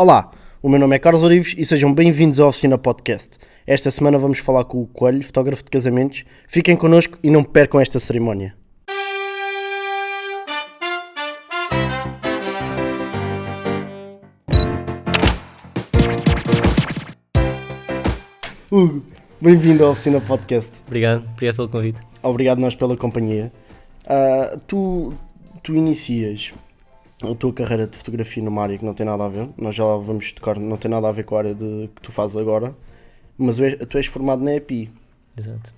Olá, o meu nome é Carlos Orives e sejam bem-vindos ao Oficina Podcast. Esta semana vamos falar com o Coelho, fotógrafo de casamentos. Fiquem connosco e não percam esta cerimónia. Hugo, bem-vindo ao Oficina Podcast. Obrigado pelo convite. Obrigado nós pela companhia. Tu inicias a tua carreira de fotografia numa área que não tem nada a ver, nós já lá vamos tocar, não tem nada a ver com a área que tu fazes agora, mas tu és formado na EPI. Exato.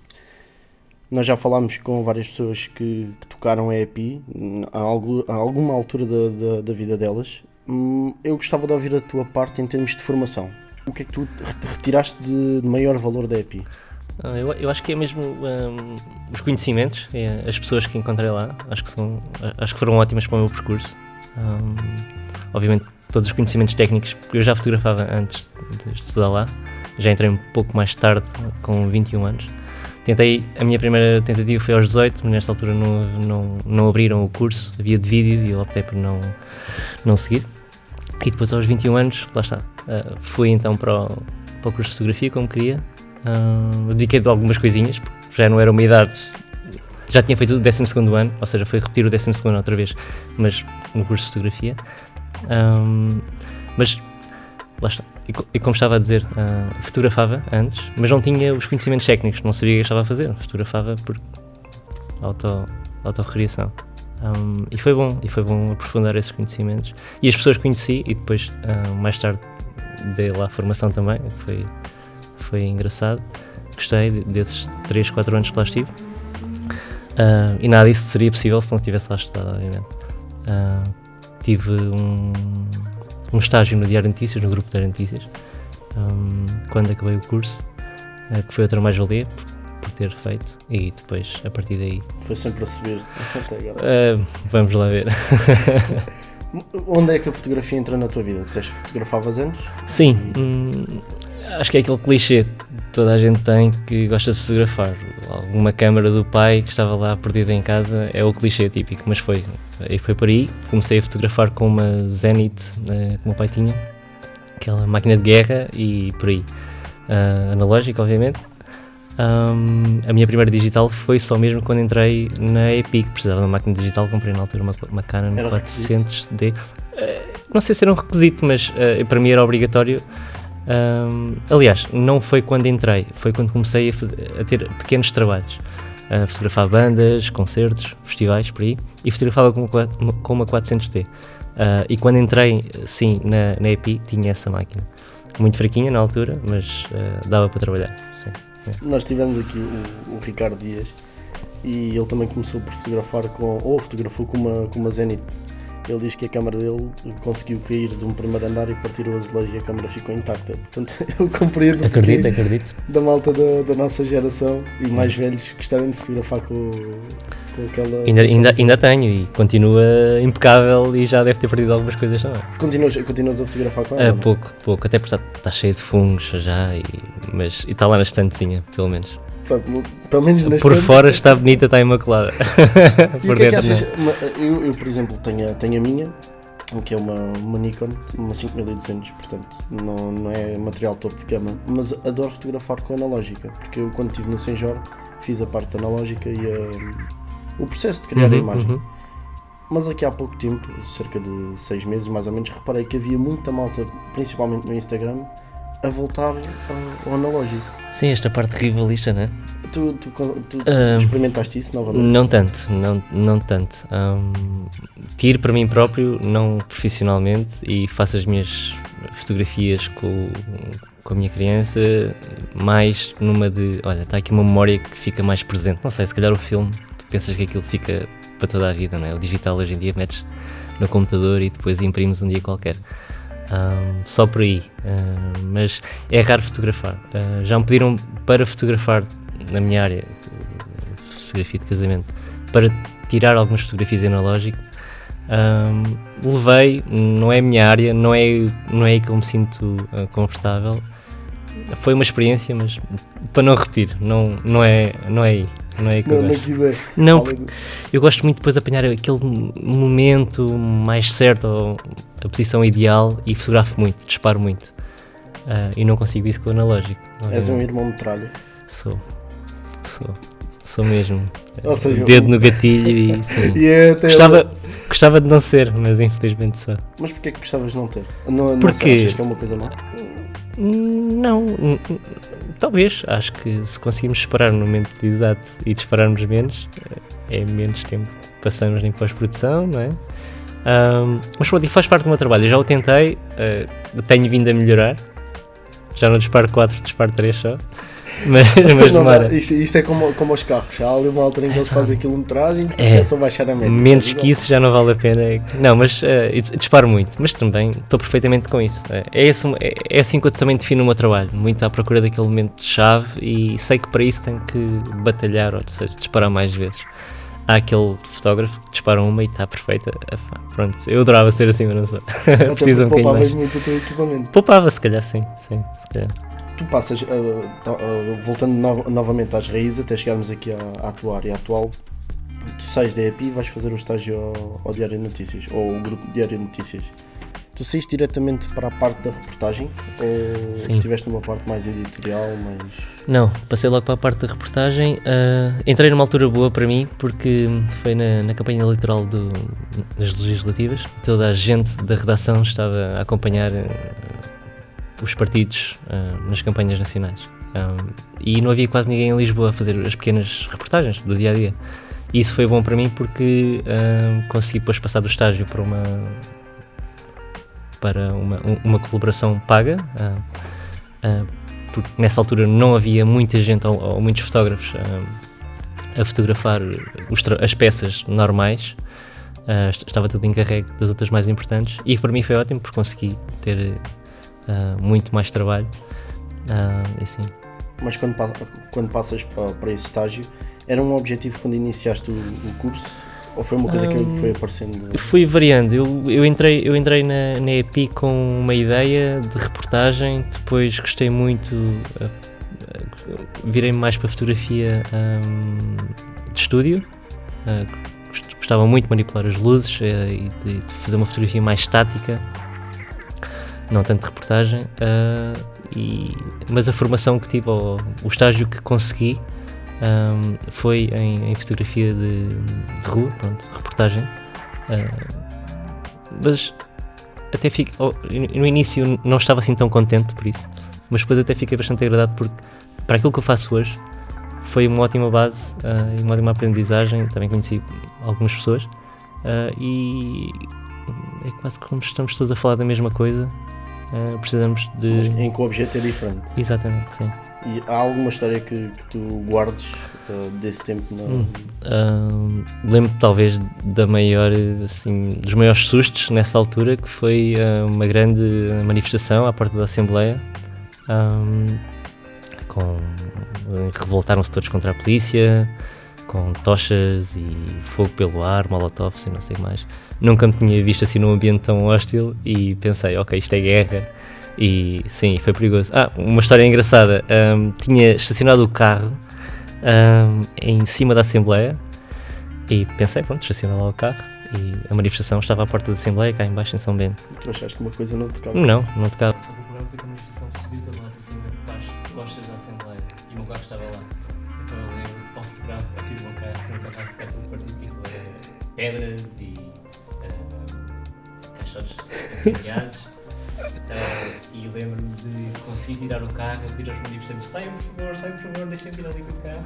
Nós já falámos com várias pessoas que tocaram a EPI a alguma altura da vida delas. Eu gostava de ouvir a tua parte em termos de formação. O que é que tu retiraste de maior valor da EPI? Eu acho que é mesmo os conhecimentos, as pessoas que encontrei lá, acho que foram ótimas para o meu percurso. Obviamente todos os conhecimentos técnicos, porque eu já fotografava antes de estudar lá, já entrei um pouco mais tarde, com 21 anos. A minha primeira tentativa foi aos 18, mas nesta altura não abriram o curso, havia de vídeo e eu optei por não seguir. E depois aos 21 anos, lá está, fui então para o curso de fotografia como queria. Dediquei-me a algumas coisinhas, porque já não era uma idade, já tinha feito o 12º ano, ou seja, foi repetir o 12º ano outra vez, mas no curso de fotografia. Mas lá está, e como estava a dizer, fotografava antes, mas não tinha os conhecimentos técnicos, não sabia o que estava a fazer, fotografava por autorrecriação. E foi bom aprofundar esses conhecimentos e as pessoas que conheci, e depois mais tarde dei lá a formação também, foi engraçado, gostei desses 3-4 anos que lá estive. E nada disso seria possível se não tivesse lá estudado, obviamente. Tive um estágio no Diário de Notícias, no grupo Diário de Notícias, quando acabei o curso, que foi outra mais-valia por ter feito, e depois, a partir daí... Foi sempre a subir até agora. Vamos lá ver. Onde é que a fotografia entrou na tua vida? Disseste que fotografavas antes? Sim, acho que é aquele clichê que toda a gente tem, que gosta de fotografar. Alguma câmara do pai que estava lá perdida em casa, é o clichê típico, mas foi por aí. Comecei a fotografar com uma Zenit que o meu pai tinha, aquela máquina de guerra, e por aí. Analógica, obviamente. A minha primeira digital foi só mesmo quando entrei na EPI, que precisava de uma máquina digital. Comprei na altura uma Canon 400D. Não sei se era um requisito, mas para mim era obrigatório. Aliás, não foi quando entrei, foi quando comecei a ter pequenos trabalhos, a fotografar bandas, concertos, festivais, por aí, e fotografava com uma 400D. E quando entrei, sim, na EPI, tinha essa máquina. Muito fraquinha na altura, mas dava para trabalhar, sim. Nós tivemos aqui o Ricardo Dias e ele também começou por fotografar fotografou com uma Zenit. Ele diz que a câmara dele conseguiu cair de um primeiro andar e partir o azulejo e a câmara ficou intacta. Portanto, eu compreendo acredito. Da malta da nossa geração e mais velhos gostarem de fotografar com aquela... Ainda tenho e continua impecável, e já deve ter perdido algumas coisas também. Continuas a fotografar com ela? Pouco, até porque está cheio de fungos já, e está lá na estantezinha, pelo menos. Pelo menos na por fora está bonita, está imaculada. Por dentro, achas? Eu, por exemplo, tenho a minha, que é uma Nikon, uma 5200, portanto não é material topo de gama, mas adoro fotografar com analógica, porque eu, quando estive no Senjor, fiz a parte analógica e o processo de criar a imagem. Mas aqui há pouco tempo, cerca de 6 meses mais ou menos, reparei que havia muita malta, principalmente no Instagram, a voltar ao analógico. Sim, esta parte rivalista, não é? Tu experimentaste isso novamente? Não tanto. Tiro para mim próprio, não profissionalmente, e faço as minhas fotografias com a minha criança, mais numa de, olha, está aqui uma memória que fica mais presente. Não sei, se calhar o filme, tu pensas que aquilo fica para toda a vida, não é? O digital hoje em dia metes no computador e depois imprimes um dia qualquer. Só por aí, mas é raro fotografar. Já me pediram para fotografar na minha área, fotografia de casamento, para tirar algumas fotografias em analógico. Levei, não é a minha área, não é aí que eu me sinto confortável. Foi uma experiência, mas para não repetir, não é aí. Não é que eu Não gosto. quiseste. Não, eu gosto muito depois de apanhar aquele momento mais certo, ou a posição ideal, e fotografo muito, disparo muito. E não consigo isso com o analógico. És um irmão metralha. Sou mesmo. Ou seja, Dedo no gatilho e sim. Gostava de não ser, mas infelizmente sou. Mas porquê que gostavas de não ter? Não Porque... achas que é uma coisa má? Não, talvez. Acho que se conseguirmos disparar no momento exato e dispararmos menos, é menos tempo que passamos em pós-produção, não é? Mas pronto, e faz parte do meu trabalho. Eu já o tentei, tenho vindo a melhorar. Já não disparo 4, disparo 3 só. Mas demora. Isto é como os carros. Há ali uma altura em que eles fazem quilometragem e é só baixar a média. Menos que isso já não vale a pena. Não, mas disparo muito. Mas também estou perfeitamente com isso. É assim que eu também defino o meu trabalho. Muito à procura daquele momento-chave e sei que para isso tenho que batalhar, ou seja, disparar mais vezes. Há aquele fotógrafo que dispara uma e está perfeita. Pronto, eu adorava ser assim, mas não sou. Preciso um bocadinho mais. Poupavas muito o teu equipamento. Poupava, se calhar, sim, se calhar. Tu passas, voltando novamente às raízes, até chegarmos aqui à tua área atual, tu sais da EPI e vais fazer o estágio ao Diário de Notícias, ou o grupo Diário de Notícias. Tu saíste diretamente para a parte da reportagem, ou estiveste numa parte mais editorial, mais... Não, passei logo para a parte da reportagem. Entrei numa altura boa para mim, porque foi na campanha eleitoral das legislativas. Toda a gente da redação estava a acompanhar os partidos nas campanhas nacionais. E não havia quase ninguém em Lisboa a fazer as pequenas reportagens do dia-a-dia. E isso foi bom para mim porque consegui depois passar do estágio para uma colaboração paga, porque nessa altura não havia muita gente ou muitos fotógrafos a fotografar as peças normais. Estava tudo encarregue das outras mais importantes, e para mim foi ótimo porque consegui ter muito mais trabalho. Assim. Mas quando passas para esse estágio, era um objetivo quando iniciaste o curso? Ou foi uma coisa que foi aparecendo? Fui variando. Eu entrei na EPI com uma ideia de reportagem, depois gostei muito, virei mais para fotografia de estúdio. Gostava muito de manipular as luzes e de fazer uma fotografia mais estática, não tanto de reportagem. Mas a formação que tive, o estágio que consegui, foi em fotografia de rua, pronto, reportagem. Mas até no início não estava assim tão contente por isso, mas depois até fiquei bastante agradado, porque para aquilo que eu faço hoje foi uma ótima base e uma ótima aprendizagem. Também conheci algumas pessoas e é quase como estamos todos a falar da mesma coisa. Precisamos de... Mas em que o objeto é diferente. Exatamente, sim. E há alguma história que tu guardes desse tempo? Lembro talvez da maior, assim, dos maiores sustos nessa altura, que foi uma grande manifestação à porta da Assembleia, revoltaram-se todos contra a polícia, com tochas e fogo pelo ar, molotovs e não sei mais. Nunca me tinha visto assim num ambiente tão hostil e pensei, ok, isto é guerra. E sim, foi perigoso. Uma história engraçada. Tinha estacionado o carro em cima da Assembleia e pensei, pronto, estacionei lá o carro, e a manifestação estava à porta da Assembleia, cá em baixo em São Bento. Tu achaste que uma coisa não tocava? Não tocava. Só que o problema foi que a manifestação subiu toda lá por cima, baixo, costas da Assembleia, e o meu carro estava lá. Então eu lembro, ao fotografo, atiro o meu carro, porque o carro ficar todo partido, pedras e caixotes enfiados. E lembro-me de conseguir tirar o carro, pedir aos manifestantes: saiam por favor, deixem-me tirar ali do carro.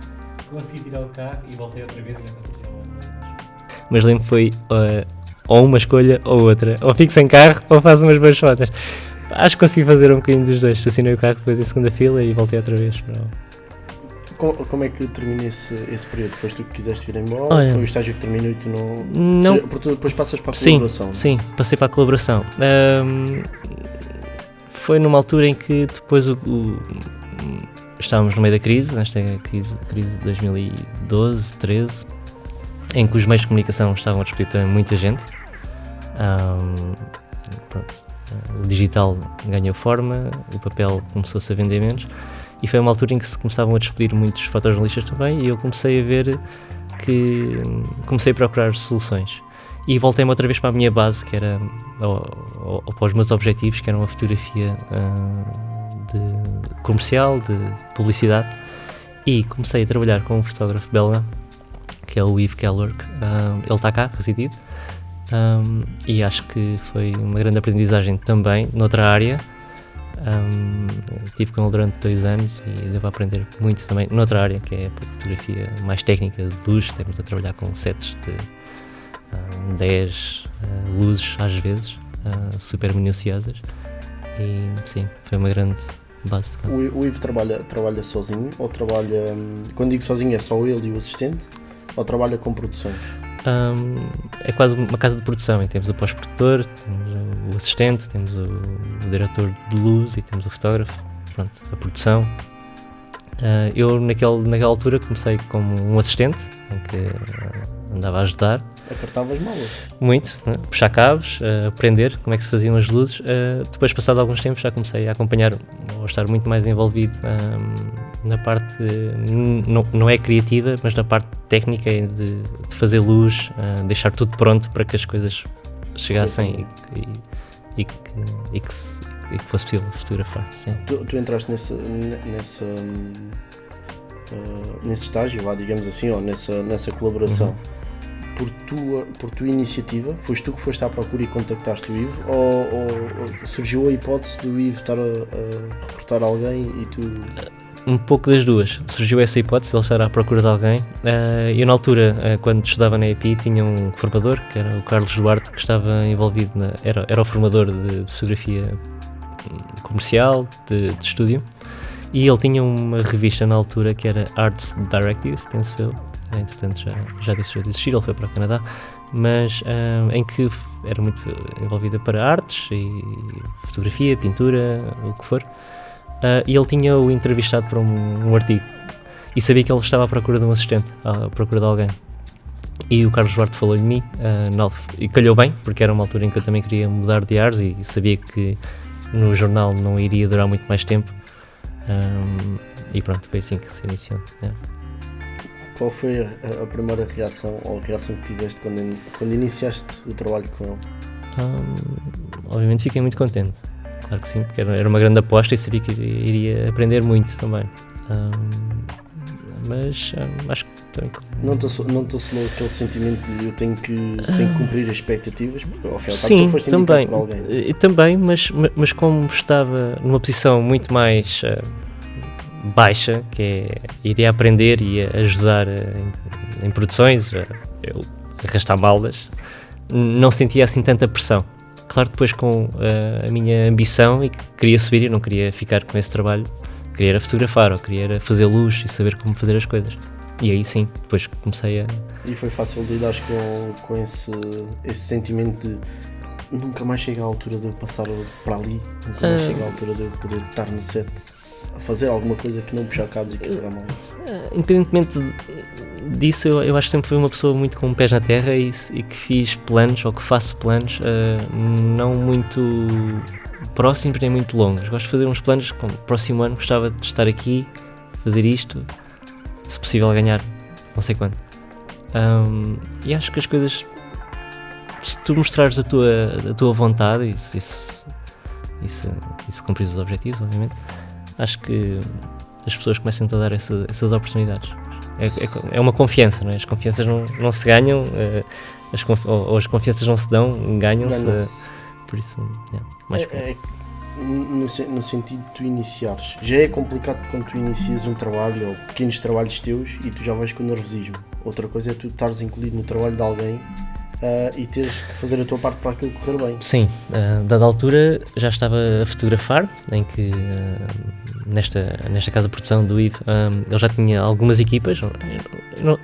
Consegui tirar o carro e voltei outra vez e não consegui tirar o carro. Mas lembro que foi ou uma escolha ou outra: ou fico sem carro ou faço umas boas fotos. Acho que consegui fazer um bocadinho dos dois. Estacionei o carro depois em segunda fila e voltei outra vez. Como é que termina esse período? Foste tu que quiseste vir embora? Foi o estágio que terminou e tu não... Porque tu depois passas para a colaboração. Sim, passei para a colaboração. Foi numa altura em que depois estávamos no meio da crise, nesta crise de 2012, 13, em que os meios de comunicação estavam a despedir também muita gente. O digital ganhou forma, o papel começou-se a vender menos. e foi uma altura em que se começavam a despedir muitos fotojornalistas também, e eu comecei a ver que comecei a procurar soluções e voltei-me outra vez para a minha base, que era para os meus objetivos, que era uma fotografia de comercial, de publicidade, e comecei a trabalhar com um fotógrafo belga, que é o Yves Keller. Ele está cá, residido, e acho que foi uma grande aprendizagem também noutra área. Estive com ele durante 2 anos e devo aprender muito também noutra área, que é a fotografia mais técnica de luz. Temos a trabalhar com sets de 10 luzes às vezes, super minuciosas, e sim, foi uma grande base. O Ivo trabalha sozinho, ou trabalha, quando digo sozinho é só ele e o assistente, ou trabalha com produções? É quase uma casa de produção, e temos o pós-produtor, temos o assistente, temos o diretor de luz e temos o fotógrafo, pronto, a produção. Eu naquela altura comecei como um assistente, em que andava a ajudar. Apertava as malas. Muito, né? Puxar cabos, aprender como é que se faziam as luzes. Depois, passado alguns tempos, já comecei a acompanhar, ou estar muito mais envolvido na parte, não é criativa, mas na parte técnica de fazer luz, deixar tudo pronto para que as coisas chegassem e que fosse possível fotografar. Sim. Tu entraste nesse estágio, lá, digamos assim, ou nessa colaboração, por tua iniciativa? Foste tu que foste à procura e contactaste o Ivo, ou surgiu a hipótese do Ivo estar a recrutar alguém e tu... Um pouco das duas. Surgiu essa hipótese de ele estar à procura de alguém. Eu, na altura, quando estudava na EPI, tinha um formador, que era o Carlos Duarte, que estava envolvido, era o formador de fotografia comercial, de estúdio, e ele tinha uma revista na altura que era Arts Directive, penso eu, entretanto já deixou de existir, ele foi para o Canadá, mas em que era muito envolvida para artes e fotografia, pintura, o que for. E ele tinha-o entrevistado para um artigo e sabia que ele estava à procura de um assistente, à procura de alguém, e o Carlos Duarte falou-lhe de mim, e calhou bem, porque era uma altura em que eu também queria mudar de ares e sabia que no jornal não iria durar muito mais tempo, e pronto, foi assim que se iniciou. Qual foi a primeira reação, ou a reação que tiveste quando iniciaste o trabalho com ele? Obviamente fiquei muito contente. Claro que sim, porque era uma grande aposta e sabia que iria aprender muito também. Mas acho que também... Não te assolou aquele sentimento de eu tenho que cumprir as expectativas? Porque ao final sim, tu foste também, para alguém. Também, mas como estava numa posição muito mais baixa, que é iria aprender e ajudar em produções, eu arrastar maldas, não sentia assim tanta pressão. Claro, depois com a minha ambição e que queria subir, eu não queria ficar com esse trabalho, queria era fotografar, ou queria era fazer luz e saber como fazer as coisas. E aí sim, depois comecei a... E foi fácil de lidar com esse sentimento de nunca mais chega à altura de eu passar para ali, nunca mais chega à altura de eu poder estar no set a fazer alguma coisa que não puxar cabos e carregar mal. Independentemente disso, eu acho que sempre fui uma pessoa muito com pés na terra e que fiz planos, ou que faço planos não muito próximos nem muito longos. Gosto de fazer uns planos, como no próximo ano gostava de estar aqui, fazer isto, se possível ganhar não sei quanto. E acho que as coisas, se tu mostrares a tua vontade e se cumprires os objetivos, obviamente, acho que as pessoas começam a dar essas oportunidades. É uma confiança, não é? As confianças não se ganham, ou as confianças não se dão, ganham-se. Por isso, mais no sentido de tu iniciares. Já é complicado quando tu inicias um trabalho ou pequenos trabalhos teus e tu já vais com nervosismo. Outra coisa é tu estares incluído no trabalho de alguém e teres que fazer a tua parte para aquilo correr bem. Sim, dada altura já estava a fotografar, em que nesta casa de produção do Ivo, ele já tinha algumas equipas, eu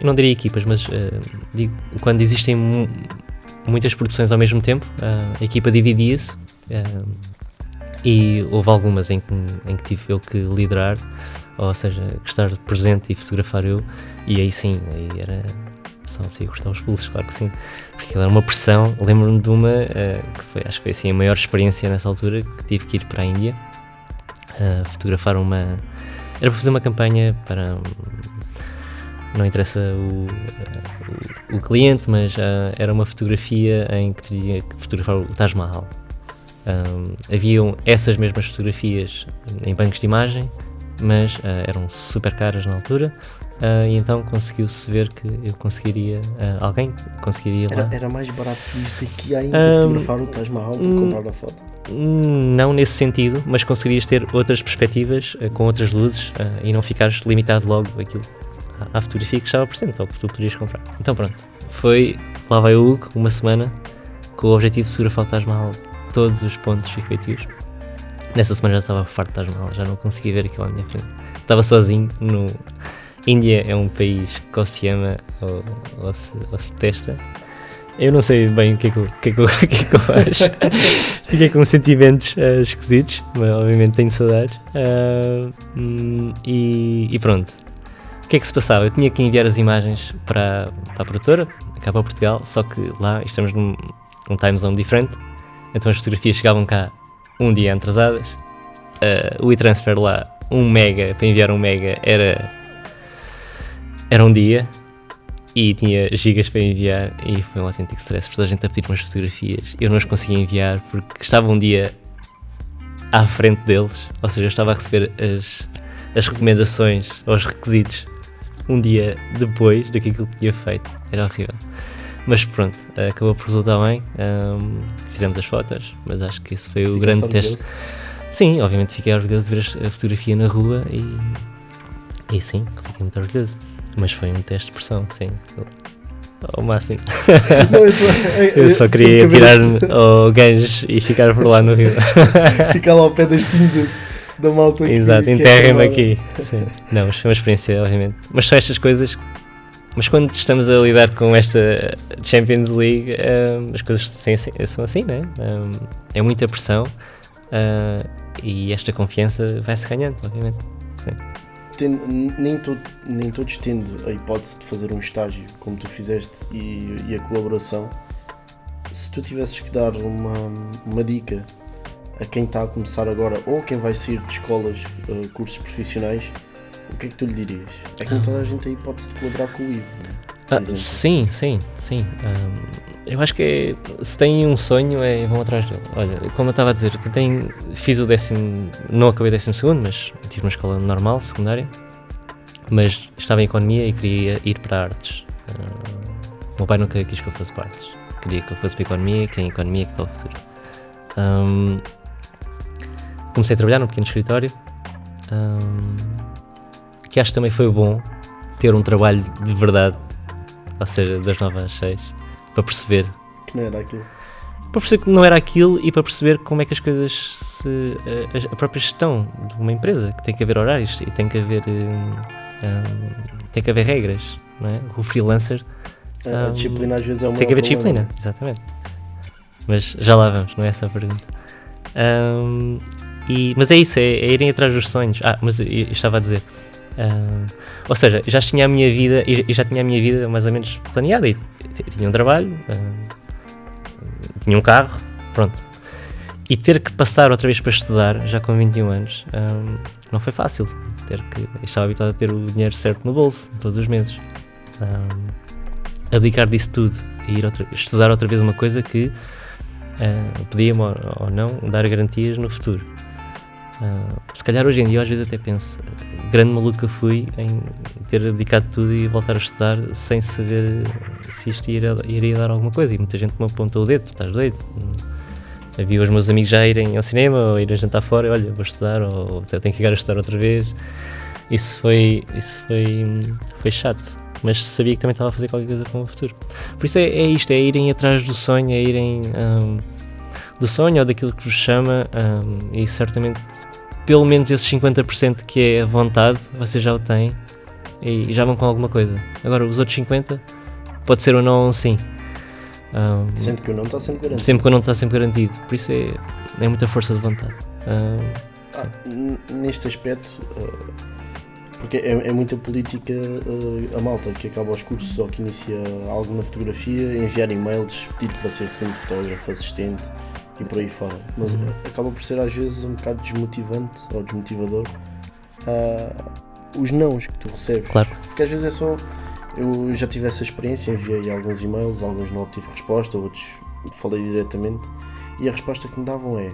não diria equipas, mas digo, quando existem muitas produções ao mesmo tempo, a equipa dividia-se, e houve algumas em que tive eu que liderar, ou seja, que estar presente e fotografar eu, e aí sim, aí era... Só preciso cortar os pulsos, claro que sim, porque era uma pressão. Lembro-me de uma acho que foi assim a maior experiência nessa altura, que tive que ir para a Índia fotografar uma Era para fazer uma campanha para... não interessa o cliente, mas era uma fotografia em que teria que fotografar o Taj Mahal. Haviam essas mesmas fotografias em bancos de imagem, mas eram super caras na altura, e então conseguiu-se ver que eu conseguiria, alguém conseguiria lá. Era mais barato que isto aqui ainda fotografar o Taj Mahal do que comprar a foto? Não nesse sentido, mas conseguirias ter outras perspectivas, com outras luzes, e não ficares limitado logo àquilo, à fotografia que estava presente, ou que tu poderias comprar. Então pronto, lá vai o Hugo, uma semana, com o objetivo de fotografar o Taj Mahal, todos os pontos e feitios. Nessa semana já estava farto de Taj Mahal, já não conseguia ver aquilo à minha frente. Estava sozinho no... Índia é um país que ou se ama ou se detesta. Eu não sei bem o que é que eu acho. Fiquei com sentimentos esquisitos, mas obviamente tenho saudades. E pronto. O que é que se passava? Eu tinha que enviar as imagens para a produtora, cá para Portugal, só que lá estamos num time zone diferente, então as fotografias chegavam cá um dia atrasadas. O e-transfer lá, 1 mega, para enviar 1 mega era um dia, e tinha gigas para enviar, e foi um autêntico stress, porque toda a gente a pedir umas fotografias, eu não as conseguia enviar porque estava um dia à frente deles, ou seja, eu estava a receber as recomendações, ou os requisitos, um dia depois daquilo que tinha feito. Era horrível. Mas pronto, acabou por resultar bem, fizemos as fotos, mas acho que esse foi o grande teste. Sim, obviamente fiquei orgulhoso de ver a fotografia na rua, e sim, fiquei muito orgulhoso. Mas foi um teste de pressão, sim, ao máximo. Eu só queria tirar-me ao Ganges e ficar por lá no Rio. Ficar lá ao pé das cinzas da malta. Exato, enterrem-me aqui. Sim. Não, mas foi uma experiência, obviamente. Mas são estas coisas. Mas quando estamos a lidar com esta Champions League, as coisas são assim, não é? É muita pressão, e esta confiança vai-se ganhando, obviamente. Sim. Nem todos tendo a hipótese de fazer um estágio como tu fizeste e a colaboração. Se tu tivesses que dar uma dica a quem está a começar agora ou quem vai sair de escolas, cursos profissionais, o que é que tu lhe dirias? É que não toda a gente tem a hipótese de colaborar com o IVO, sim. Eu acho que se têm um sonho, vão atrás dele. Olha, como eu estava a dizer, fiz o 10º, não acabei o 12º, mas tive uma escola normal, secundária, mas estava em economia e queria ir para artes. O meu pai nunca quis que eu fosse para artes, queria que eu fosse para economia, que em economia que está o futuro. Comecei a trabalhar num pequeno escritório, que acho que também foi bom ter um trabalho de verdade, ou seja, das 9 às 6, para perceber que não era aquilo. Para perceber que não era aquilo e para perceber como é que as coisas a própria gestão de uma empresa, que tem que haver horários e tem que haver regras, não é? O freelancer a disciplina às vezes é uma tem que haver disciplina, exatamente. Mas já lá vamos, não é essa a pergunta. Mas é isso, é irem atrás dos sonhos. Mas eu estava a dizer, ou seja, já tinha a minha vida mais ou menos planeada, e tinha um trabalho, tinha um carro, pronto, e ter que passar outra vez para estudar já com 21 anos não foi fácil. Estava habituado a ter o dinheiro certo no bolso todos os meses, abdicar disso tudo e ir estudar outra vez uma coisa que podia-me ou não dar garantias no futuro. Se calhar hoje em dia às vezes até penso, grande maluco que eu fui em ter abdicado tudo e voltar a estudar sem saber se isto iria dar alguma coisa, e muita gente me apontou o dedo: estás doido? Havia os meus amigos já irem ao cinema ou irem jantar fora, olha, vou estudar, ou tenho que ficar a estudar outra vez. Isso foi chato, mas sabia que também estava a fazer qualquer coisa com o futuro. Por isso é isto, é irem atrás do sonho, é irem do sonho ou daquilo que vos chama, e certamente pelo menos esses 50% que é a vontade, vocês já o têm e já vão com alguma coisa. Agora os outros 50% pode ser ou não um sim. Sendo que o não está sempre garantido. Sempre que o não está sempre garantido, por isso é muita força de vontade. Neste aspecto, porque é muita política, a malta que acaba os cursos ou que inicia algo na fotografia, enviar e-mails, pedido para ser segundo fotógrafo, assistente e por aí fora, mas acaba por ser às vezes um bocado desmotivante ou desmotivador os nãos que tu recebes. Claro. Porque às vezes é só. Eu já tive essa experiência, enviei alguns e-mails, alguns não obtive resposta, outros falei diretamente, e a resposta que me davam é: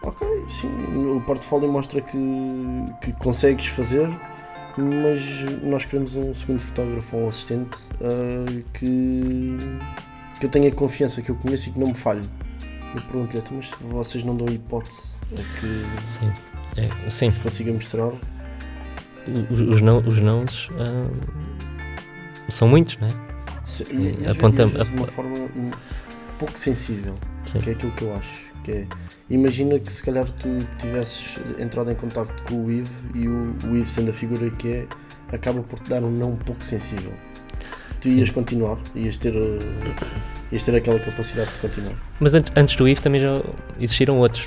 ok, sim, o portfólio mostra que consegues fazer, mas nós queremos um segundo fotógrafo ou um assistente que eu tenha confiança, que eu conheço e que não me falhe. Eu pergunto-lhe: mas vocês não dão hipótese a que Sim. se consiga mostrar? Os nãos são muitos, não é? E apontamos de uma forma pouco sensível. Sim. Que é aquilo que eu acho. Que é, imagina que se calhar tu tivesses entrado em contacto com o Ivo e o Ivo, sendo a figura que é, acaba por te dar um não um pouco sensível. Tu ias continuar, ias ter aquela capacidade de continuar. Mas antes do Ivo também já existiram outros.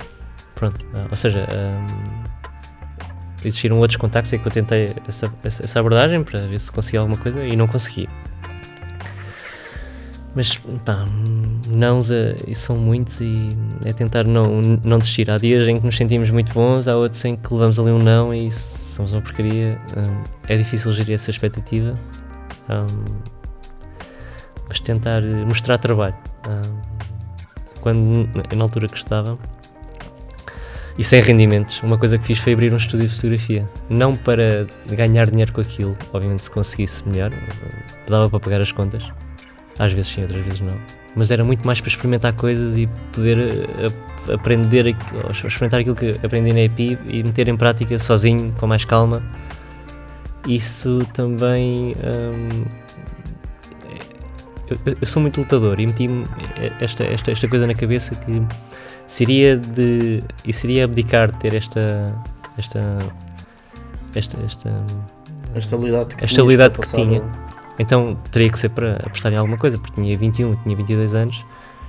Pronto. Ou seja, existiram outros contactos em que eu tentei essa abordagem para ver se conseguia alguma coisa e não conseguia. Mas não, são muitos e é tentar não desistir. Há dias em que nos sentimos muito bons, há outros em que levamos ali um não e somos uma porcaria. É difícil gerir essa expectativa, mas tentar mostrar trabalho. Quando, na altura que estava, e sem rendimentos, uma coisa que fiz foi abrir um estúdio de fotografia. Não para ganhar dinheiro com aquilo, obviamente se conseguisse melhor, dava para pagar as contas. Às vezes sim, outras vezes não. Mas era muito mais para experimentar coisas e poder aprender, ou experimentar aquilo que aprendi na EP e meter em prática sozinho, com mais calma. Isso também... eu sou muito lutador e meti-me esta coisa na cabeça que seria abdicar de ter esta estabilidade que tinha. Então teria que ser para apostar em alguma coisa, porque tinha 21, tinha 22 anos.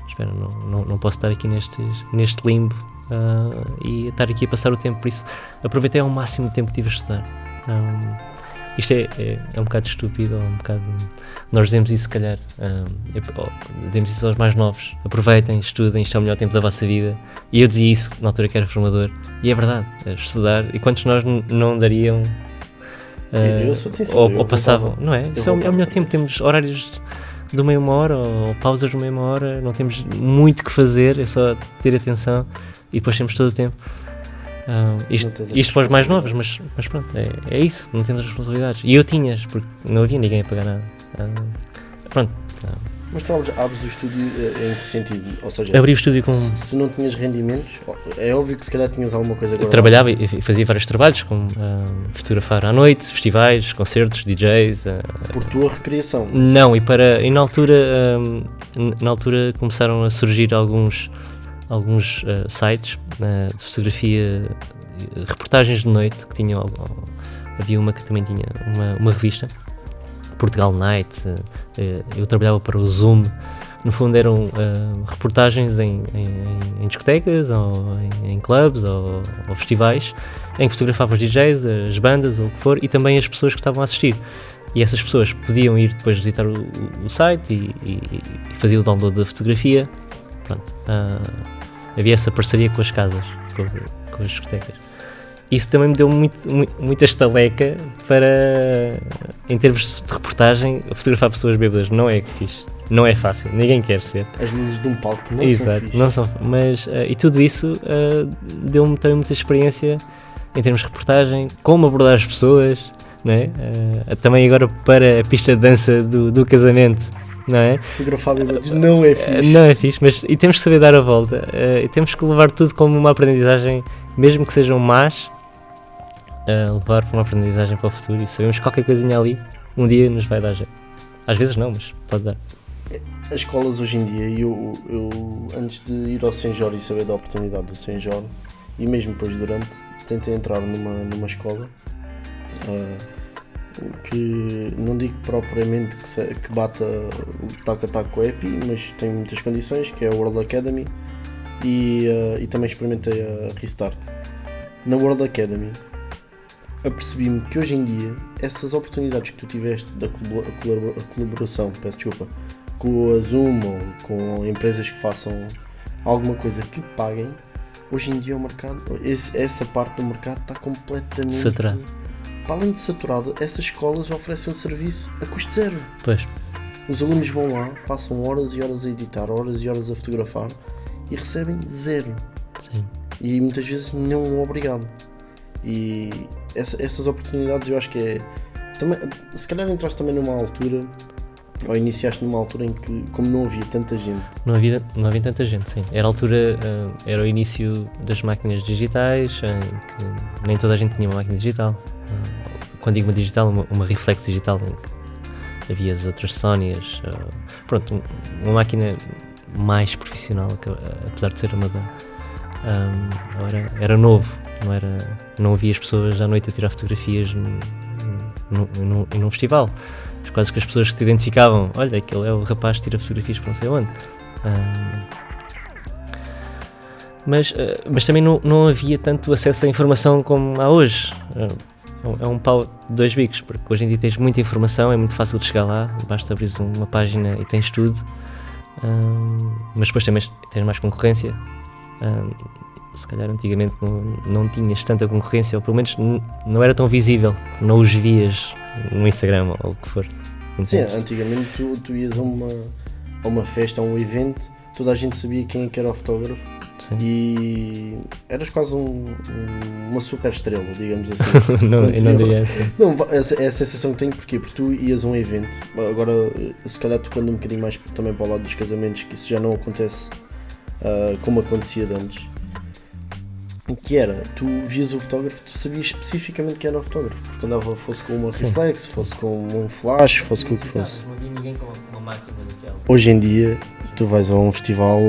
Espera, não posso estar aqui neste limbo e estar aqui a passar o tempo. Por isso aproveitei ao máximo o tempo que tive a estudar. Isto é um bocado estúpido, ou um bocado... Nós dizemos isso se calhar, dizemos isso aos mais novos: aproveitem, estudem, isto é o melhor tempo da vossa vida. E eu dizia isso na altura que era formador, e é verdade, estudar. E quantos nós não dariam... eu sou sincero, ou passavam, não é? Isso é o melhor tempo. Temos horários de meia uma hora, ou pausas de meia uma hora, não temos muito que fazer, é só ter atenção e depois temos todo o tempo. Isto para os mais novos, mas pronto, é isso, não temos responsabilidades. E eu tinhas, porque não havia ninguém a pagar nada. Pronto. Mas tu abres o estúdio em que sentido? Ou seja, abri o estúdio com... Se tu não tinhas rendimentos, é óbvio que se calhar tinhas alguma coisa agora. Eu trabalhava e fazia vários trabalhos, como fotografar à noite, festivais, concertos, DJs. Por tua recreação? Não, e na altura começaram a surgir alguns sites de fotografia, reportagens de noite, que tinham... Havia uma que também tinha uma revista, Portugal Night. Eu trabalhava para o Zoom. No fundo eram reportagens em discotecas, ou em clubs, ou festivais, em que fotografava os DJs, as bandas, ou o que for, e também as pessoas que estavam a assistir. E essas pessoas podiam ir depois visitar o site e fazer o download da fotografia. Pronto. Havia essa parceria com as casas, com as discotecas. Isso também me deu muita estaleca para, em termos de reportagem, fotografar pessoas bêbadas. Não é fixe, não é fácil, ninguém quer ser. As luzes de um palco não Exato, são fixe. Não são, mas, e tudo isso deu-me também muita experiência em termos de reportagem, como abordar as pessoas, não é? Também agora para a pista de dança do casamento. Não é? Fotografar bêbados não é fixe. Não é fixe, mas e temos que saber dar a volta. E temos que levar tudo como uma aprendizagem, mesmo que sejam más, levar para uma aprendizagem para o futuro. E sabemos que qualquer coisinha ali um dia nos vai dar jeito. Às vezes não, mas pode dar. As escolas hoje em dia, eu antes de ir ao Saint Jorge e saber da oportunidade do Saint Jorge, e mesmo depois durante, tentei entrar numa escola que não digo propriamente que bata taco a taco com a EPI, mas tem muitas condições, que é a World Academy, e também experimentei a Restart. Na World Academy apercebi-me que hoje em dia essas oportunidades que tu tiveste da colaboração, com a Zoom ou com empresas que façam alguma coisa que paguem, hoje em dia o mercado, essa parte do mercado está completamente saturado. Para além de saturado, essas escolas oferecem um serviço a custo zero. Pois. Os alunos vão lá, passam horas e horas a editar, horas e horas a fotografar e recebem zero. Sim. E muitas vezes não obrigado. E essas oportunidades eu acho que é... Também, se calhar entraste também numa altura, ou iniciaste numa altura em que, como não havia tanta gente... Não havia tanta gente, sim. Era a altura, era o início das máquinas digitais, em que nem toda a gente tinha uma máquina digital. Quando digo uma digital, uma reflex digital, em que havia as outras Sonyas, pronto, uma máquina mais profissional, apesar de ser amador. Era novo, não havia as pessoas à noite a tirar fotografias num festival. Quase que as pessoas que te identificavam, olha, aquele é o rapaz que tira fotografias para não sei onde. Mas também não havia tanto acesso à informação como há hoje. É um pau de dois bicos, porque hoje em dia tens muita informação, é muito fácil de chegar lá, basta abrir uma página e tens tudo. Mas depois também tens mais concorrência. Se calhar antigamente não tinhas tanta concorrência, ou pelo menos não era tão visível, não os vias no Instagram ou o que for. Sim, antigamente tu ias a uma festa, a um evento, toda a gente sabia quem é que era o fotógrafo. Sim. E eras quase uma super estrela, digamos assim. não diria assim. Não, é a sensação que tenho, porque tu ias a um evento, agora se calhar tocando um bocadinho mais também para o lado dos casamentos, que isso já não acontece como acontecia de antes. Que era, tu vias o fotógrafo, tu sabias especificamente quem era o fotógrafo, porque andava, fosse com uma reflex, fosse com um flash, fosse com o que fosse. Não havia ninguém com uma máquina daquela. Hoje em dia, tu vais a um festival,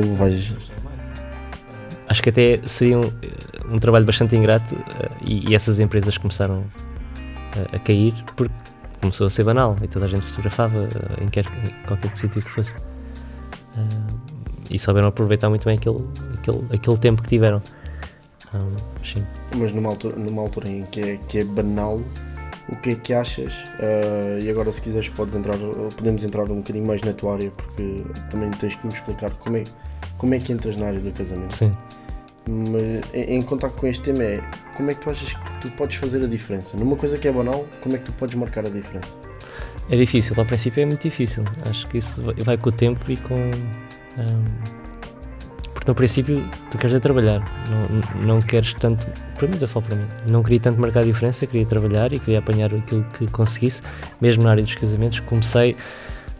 Acho que até seria um trabalho bastante ingrato e essas empresas começaram a cair porque começou a ser banal e toda a gente fotografava em qualquer sítio que fosse. E souberam aproveitar muito bem aquele tempo que tiveram. Sim. Mas numa altura em que é banal, o que é que achas? E agora se quiseres podemos entrar um bocadinho mais na tua área, porque também tens que me explicar como é que entras na área do casamento. Sim. Mas, em contato com este tema como é que tu achas que tu podes fazer a diferença? Numa coisa que é banal, como é que tu podes marcar a diferença? É difícil, ao princípio é muito difícil. Acho que isso vai com o tempo e com... Porque no princípio tu queres trabalhar, não queres tanto, para mim, eu falo para mim, não queria tanto marcar a diferença, queria trabalhar e queria apanhar aquilo que conseguisse, mesmo na área dos casamentos. Comecei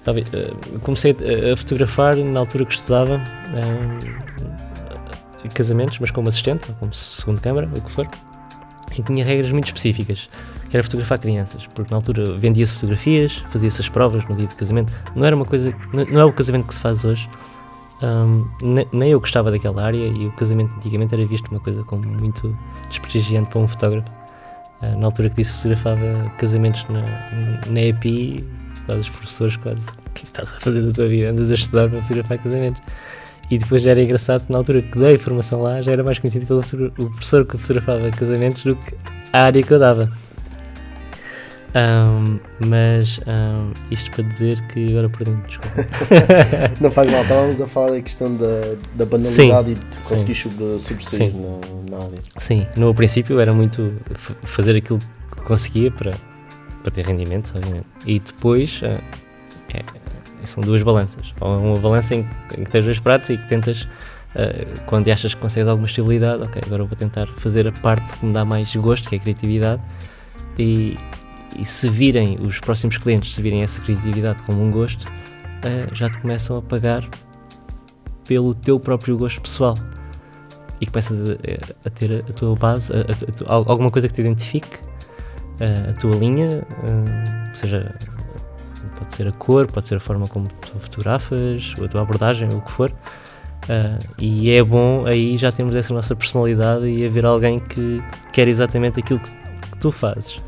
a fotografar na altura que estudava casamentos, mas como assistente, ou como segundo câmara, o que for, e tinha regras muito específicas, que era fotografar crianças, porque na altura vendia-se fotografias, fazia-se as provas no dia de casamento, não é o casamento que se faz hoje. Nem eu gostava daquela área e o casamento antigamente era visto uma coisa como muito desprestigiante para um fotógrafo. Na altura que disse fotografava casamentos na EPI, quase os professores quase, o que estás a fazer da tua vida? Andas a estudar para fotografar casamentos. E depois já era engraçado que na altura que dei formação lá já era mais conhecido pelo professor que fotografava casamentos do que a área que eu dava. Mas isto para dizer que agora perdi-me, desculpa. Não faz mal, estávamos a falar da questão da banalidade. Sim, e de conseguir sobressair na área. Sim, no princípio era muito fazer aquilo que conseguia para ter rendimento, obviamente. E depois são duas balanças. Ou uma balança em que tens dois pratos e que tentas, quando achas que consegues alguma estabilidade, ok, agora vou tentar fazer a parte que me dá mais gosto, que é a criatividade, e se virem os próximos clientes, se virem essa criatividade como um gosto, já te começam a pagar pelo teu próprio gosto pessoal e começas a ter a tua base, alguma coisa que te identifique, a tua linha, seja, pode ser a cor, pode ser a forma como tu fotografas, ou a tua abordagem, ou o que for, e é bom aí já temos essa nossa personalidade e haver alguém que quer exatamente aquilo que tu fazes.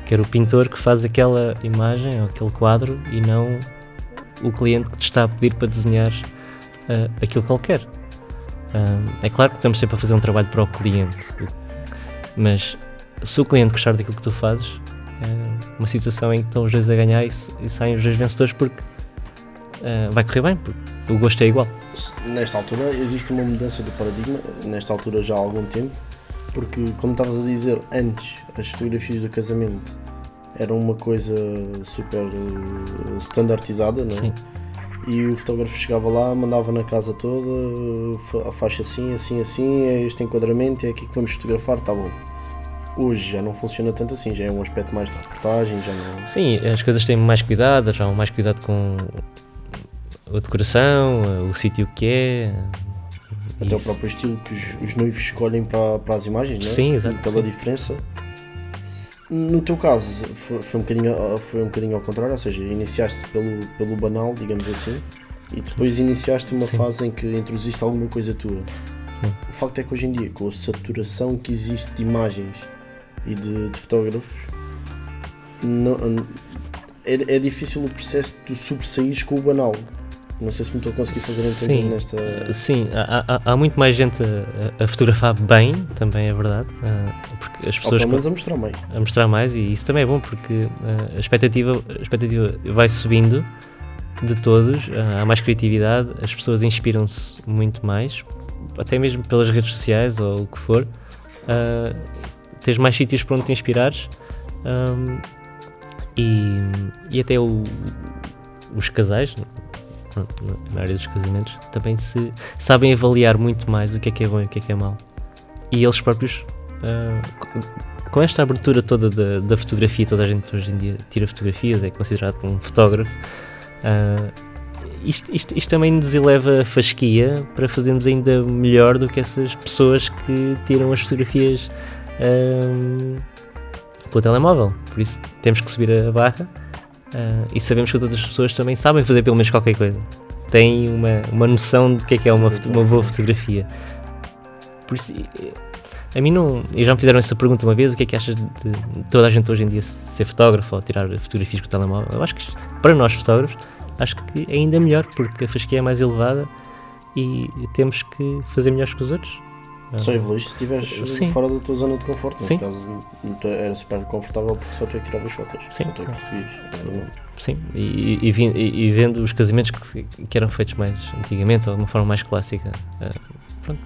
Quer o pintor que faz aquela imagem ou aquele quadro e não o cliente que te está a pedir para desenhar aquilo que ele quer. É claro que estamos sempre a fazer um trabalho para o cliente, mas se o cliente gostar daquilo que tu fazes, é uma situação em que estão os dois a ganhar e saem os dois vencedores, porque vai correr bem, porque o gosto é igual. Nesta altura existe uma mudança do paradigma, nesta altura já há algum tempo, porque como estavas a dizer, antes as fotografias do casamento eram uma coisa super standardizada, não é? Sim. E o fotógrafo chegava lá, mandava na casa toda, faz assim, é este enquadramento, é aqui que vamos fotografar, está bom. Hoje já não funciona tanto assim, já é um aspecto mais de reportagem, já não... Sim, as coisas têm mais cuidado, já há mais cuidado com a decoração, o sítio que é. Até o próprio estilo que os noivos escolhem para as imagens, não é? Sim, exato. Pela diferença. No teu caso, foi um bocadinho ao contrário, ou seja, iniciaste pelo banal, digamos assim, e depois iniciaste uma fase em que introduziste alguma coisa tua. Sim. O facto é que hoje em dia, com a saturação que existe de imagens e de fotógrafos, é difícil o processo de tu sobressaires com o banal. Não sei se me estou a conseguir fazer entender nesta... Sim, há muito mais gente a fotografar bem, também é verdade, porque as pessoas... Ou pelo menos a mostrar mais. A mostrar mais, e isso também é bom, porque a expectativa vai subindo de todos, há mais criatividade, as pessoas inspiram-se muito mais, até mesmo pelas redes sociais ou o que for, tens mais sítios para onde te inspirares, e até os casais, na área dos casamentos, também se sabem avaliar muito mais o que é bom e o que é mau, e eles próprios, com esta abertura toda da fotografia, toda a gente hoje em dia tira fotografias, é considerado um fotógrafo, isto também nos eleva a fasquia para fazermos ainda melhor do que essas pessoas que tiram as fotografias com o telemóvel. Por isso temos que subir a barra, e sabemos que outras pessoas também sabem fazer pelo menos qualquer coisa, têm uma noção do que é uma boa fotografia. Por isso, a mim não... E já me fizeram essa pergunta uma vez: o que é que achas de toda a gente hoje em dia ser fotógrafo ou tirar fotografias com o telemóvel? Eu acho que para nós fotógrafos, acho que é ainda melhor, porque a fasquia é mais elevada e temos que fazer melhores que os outros. Só evoluíste se estiveres fora da tua zona de conforto. Neste caso era super confortável porque só tu é que tiravas fotos, só tu é que recebias. Sim, e vendo os casamentos que eram feitos mais antigamente, ou de uma forma mais clássica, pronto,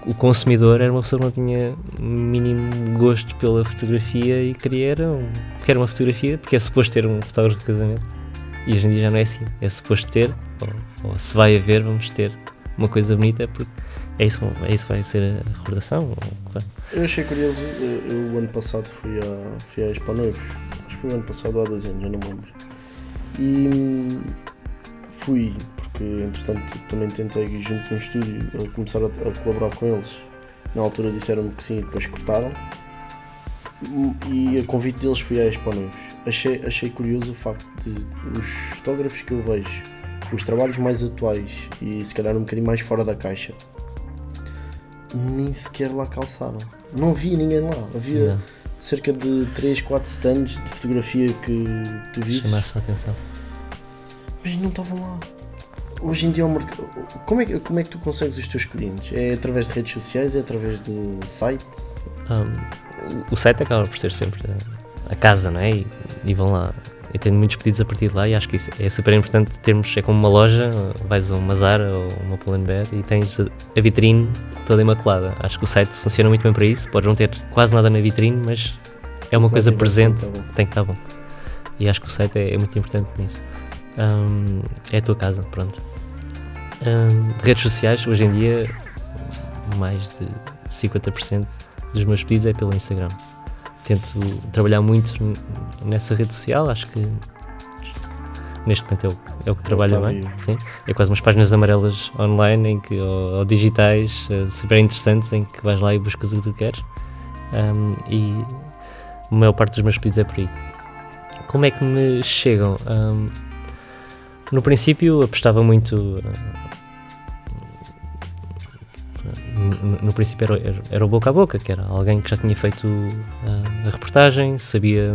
o consumidor era uma pessoa que não tinha mínimo gosto pela fotografia e queria uma fotografia, porque é suposto ter um fotógrafo de casamento, e hoje em dia já não é assim, é suposto ter, ou se vai haver, vamos ter uma coisa bonita, porque é isso que vai ser a recordação. Eu achei curioso, eu o ano passado fui à Expo Noivos, acho que foi o ano passado ou há 2 anos, eu não me lembro, e fui porque entretanto também tentei junto num estúdio a começar a colaborar com eles. Na altura disseram-me que sim e depois cortaram, e a convite deles fui à Expo Noivos. Achei curioso o facto de os fotógrafos que eu vejo, os trabalhos mais atuais e se calhar um bocadinho mais fora da caixa, nem sequer lá calçaram. Não havia ninguém lá. Havia cerca de 3, 4 stands de fotografia que tu visses. Chamaste a atenção. Mas não estavam lá. Hoje em dia o mercado... Como é que tu consegues os teus clientes? É através de redes sociais? É através de site? O site acaba por ser sempre a casa, não é? E vão lá. Eu tenho muitos pedidos a partir de lá, e acho que isso é super importante termos. É como uma loja, vais a uma Zara ou uma Pull&Bear e tens a vitrine toda imaculada. Acho que o site funciona muito bem para isso. Podes não ter quase nada na vitrine, mas é uma coisa presente, tem que estar bom. E acho que o site é muito importante nisso. É a tua casa, pronto. Redes sociais, hoje em dia, mais de 50% dos meus pedidos é pelo Instagram. Tento trabalhar muito nessa rede social, acho que neste momento é o que trabalha bem. Sim. É quase umas páginas amarelas online ou digitais, super interessantes, em que vais lá e buscas o que tu queres, e a maior parte dos meus pedidos é por aí. Como é que me chegam? No princípio apostava muito... No princípio era o boca a boca, que era alguém que já tinha feito a reportagem, sabia,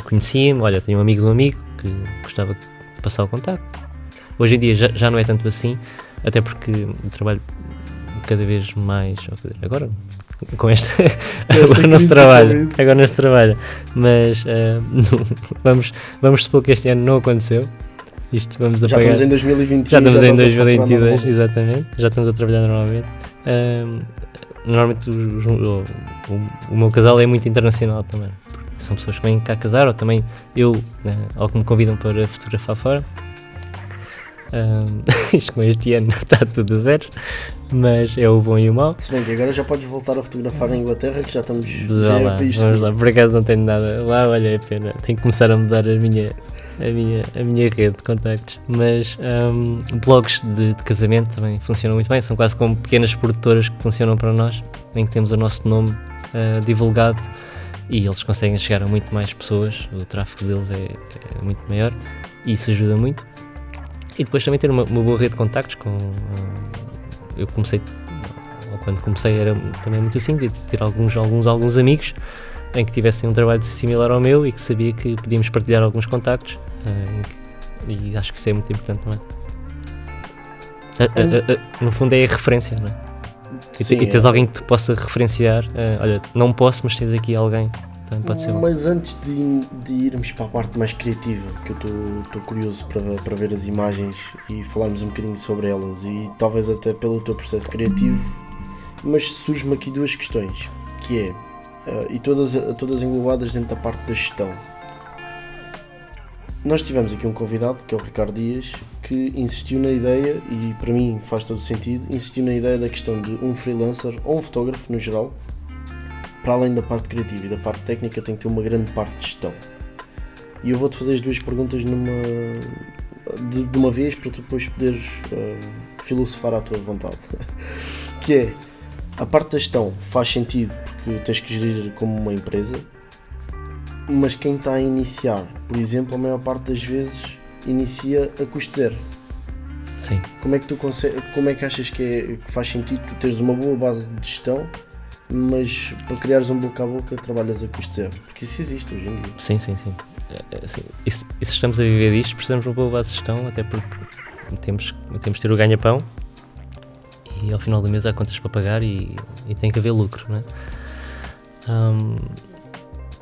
conhecia-me, olha, tenho um amigo de um amigo que gostava de passar o contacto. Hoje em dia já não é tanto assim, até porque trabalho cada vez mais, agora com esta agora não se trabalha, mas vamos supor que este ano não aconteceu, Isto vamos Já apagar. estamos em 2021. Já estamos em estás a faturar 2022, normal. exatamente. Já estamos a trabalhar normalmente. Normalmente o meu casal é muito internacional também. Porque são pessoas que vêm cá casar, ou também eu, ou que me convidam para fotografar fora. Isto com este ano está tudo a zero, mas é o bom e o mau. Se bem que agora já podes voltar a fotografar na Inglaterra, que já estamos. Já lá, vamos lá, por acaso não tenho nada lá, olha, é pena, tenho que começar a mudar a minha rede de contactos, mas blogs de casamento também funcionam muito bem, são quase como pequenas produtoras que funcionam para nós, em que temos o nosso nome divulgado e eles conseguem chegar a muito mais pessoas, o tráfego deles é muito maior e isso ajuda muito. E depois também ter uma boa rede de contactos com... eu comecei, ou quando comecei era também muito assim, de ter alguns amigos em que tivessem um trabalho similar ao meu e que sabia que podíamos partilhar alguns contactos, e acho que isso é muito importante também. No fundo é a referência, não é? Sim, e tens alguém que te possa referenciar, olha, não posso, mas tens aqui alguém. Pode ser. Mas antes de irmos para a parte mais criativa, que eu estou curioso para ver as imagens e falarmos um bocadinho sobre elas e talvez até pelo teu processo criativo, mas surge-me aqui duas questões, que é, e todas englobadas dentro da parte da gestão. Nós tivemos aqui um convidado, que é o Ricardo Dias, que insistiu na ideia, e para mim faz todo o sentido, insistiu na ideia da questão de um freelancer ou um fotógrafo no geral, para além da parte criativa e da parte técnica, tem que ter uma grande parte de gestão. E eu vou-te fazer as duas perguntas de uma vez, para tu depois poderes filosofar à tua vontade. Que é, a parte da gestão faz sentido porque tens que gerir como uma empresa, mas quem está a iniciar, por exemplo, a maior parte das vezes inicia a custo zero. Sim. Como é que achas que faz sentido tu teres uma boa base de gestão, mas para criares um boca a boca trabalhas a custo zero? Porque isso existe hoje em dia. Sim. E se estamos a viver disto, precisamos de uma boa base de gestão, até porque temos de ter o ganha-pão e ao final do mês há contas para pagar e tem que haver lucro, não é?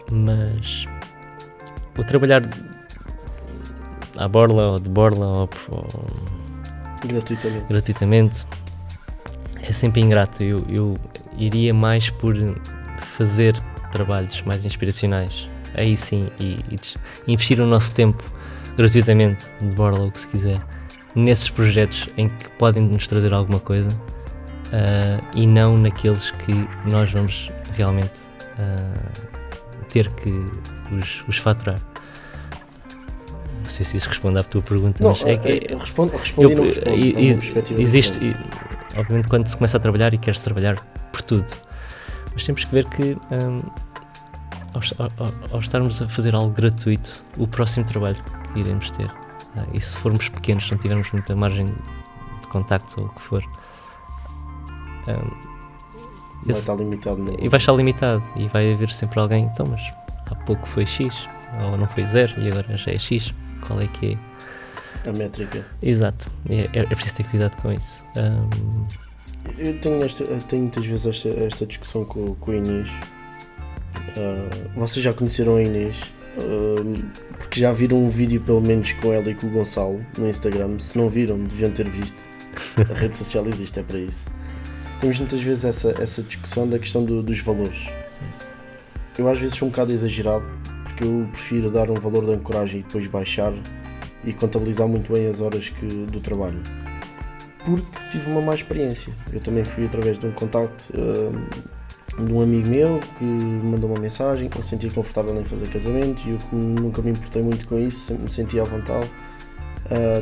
Mas o trabalhar à borla ou de borla ou gratuitamente é sempre ingrato. Eu iria mais por fazer trabalhos mais inspiracionais, aí sim, e investir o nosso tempo gratuitamente, de borla ou o que se quiser, nesses projetos em que podem nos trazer alguma coisa, e não naqueles que nós vamos realmente ter que os faturar. Não sei se isso responde à tua pergunta, Não, mas respondi existe, obviamente, quando se começa a trabalhar e quer-se trabalhar por tudo, mas temos que ver que ao estarmos a fazer algo gratuito, o próximo trabalho que iremos ter, e se formos pequenos, se não tivermos muita margem de contacto ou o que for, vai estar limitado. E vai estar limitado e vai haver sempre alguém, então, mas há pouco foi X, ou não foi 0 e agora já é X, qual é que é? A métrica. Exato, é preciso ter cuidado com isso. Eu tenho muitas vezes esta discussão com a Inês. Vocês já conheceram a Inês, porque já viram um vídeo pelo menos com ela e com o Gonçalo no Instagram. Se não viram, deviam ter visto. A rede social existe, é para isso. Temos muitas vezes essa discussão da questão dos valores. Sim. Eu às vezes sou um bocado exagerado, porque eu prefiro dar um valor de ancoragem e depois baixar e contabilizar muito bem as horas do trabalho, porque tive uma má experiência. Eu também fui através de um contacto de um amigo meu que me mandou uma mensagem, que eu sentia confortável em fazer casamentos e eu, como nunca me importei muito com isso, sempre me sentia à vontade,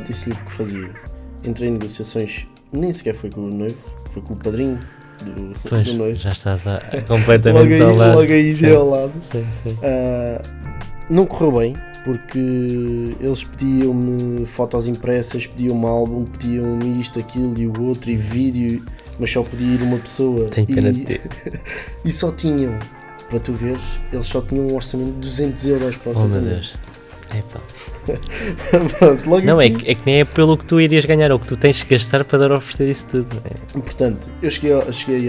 disse-lhe o que fazia. Entrei em negociações, nem sequer foi com o noivo, foi com o padrinho do noivo. Já estás completamente ao lado. Logo aí ao lado. Sim. Não correu bem, porque eles pediam-me fotos impressas, pediam-me álbum, pediam-me isto, aquilo e o outro e vídeo, mas só podia ir uma pessoa. Tem pena de ter. E só tinham, para tu veres, eles só tinham um orçamento de 200 euros para o casamento. Meu Deus. Pronto, logo não, aqui... é que nem é pelo que tu irias ganhar, é o que tu tens que gastar para dar a oferecer isso tudo. Portanto, eu cheguei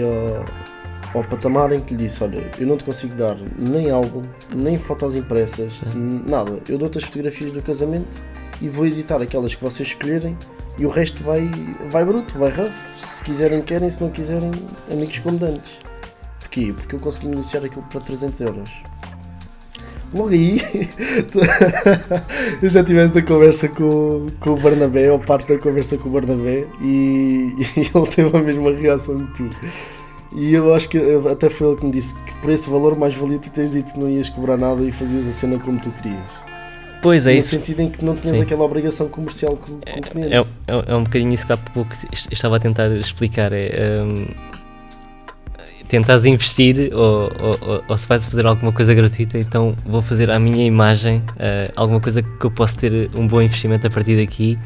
ao patamar em que lhe disse: olha, eu não te consigo dar nem álbum, nem fotos impressas, nada. Eu dou-te as fotografias do casamento e vou editar aquelas que vocês escolherem e o resto vai bruto, vai rough. Se quiserem, querem, se não quiserem, amigos comandantes. Porquê? Porque eu consegui negociar aquilo para 300€. Logo aí, eu já tive esta conversa com o Barnabé, ou parte da conversa com o Barnabé, e ele teve a mesma reação que tu. E eu acho que até foi ele que me disse que por esse valor mais valia tu teres dito que não ias cobrar nada e fazias a cena como tu querias. Pois é, no isso. No sentido em que não tinhas aquela obrigação comercial com o cliente. É um bocadinho isso que há pouco estava a tentar explicar. Tentares investir ou se vais fazer alguma coisa gratuita, então vou fazer à minha imagem alguma coisa que eu posso ter um bom investimento a partir daqui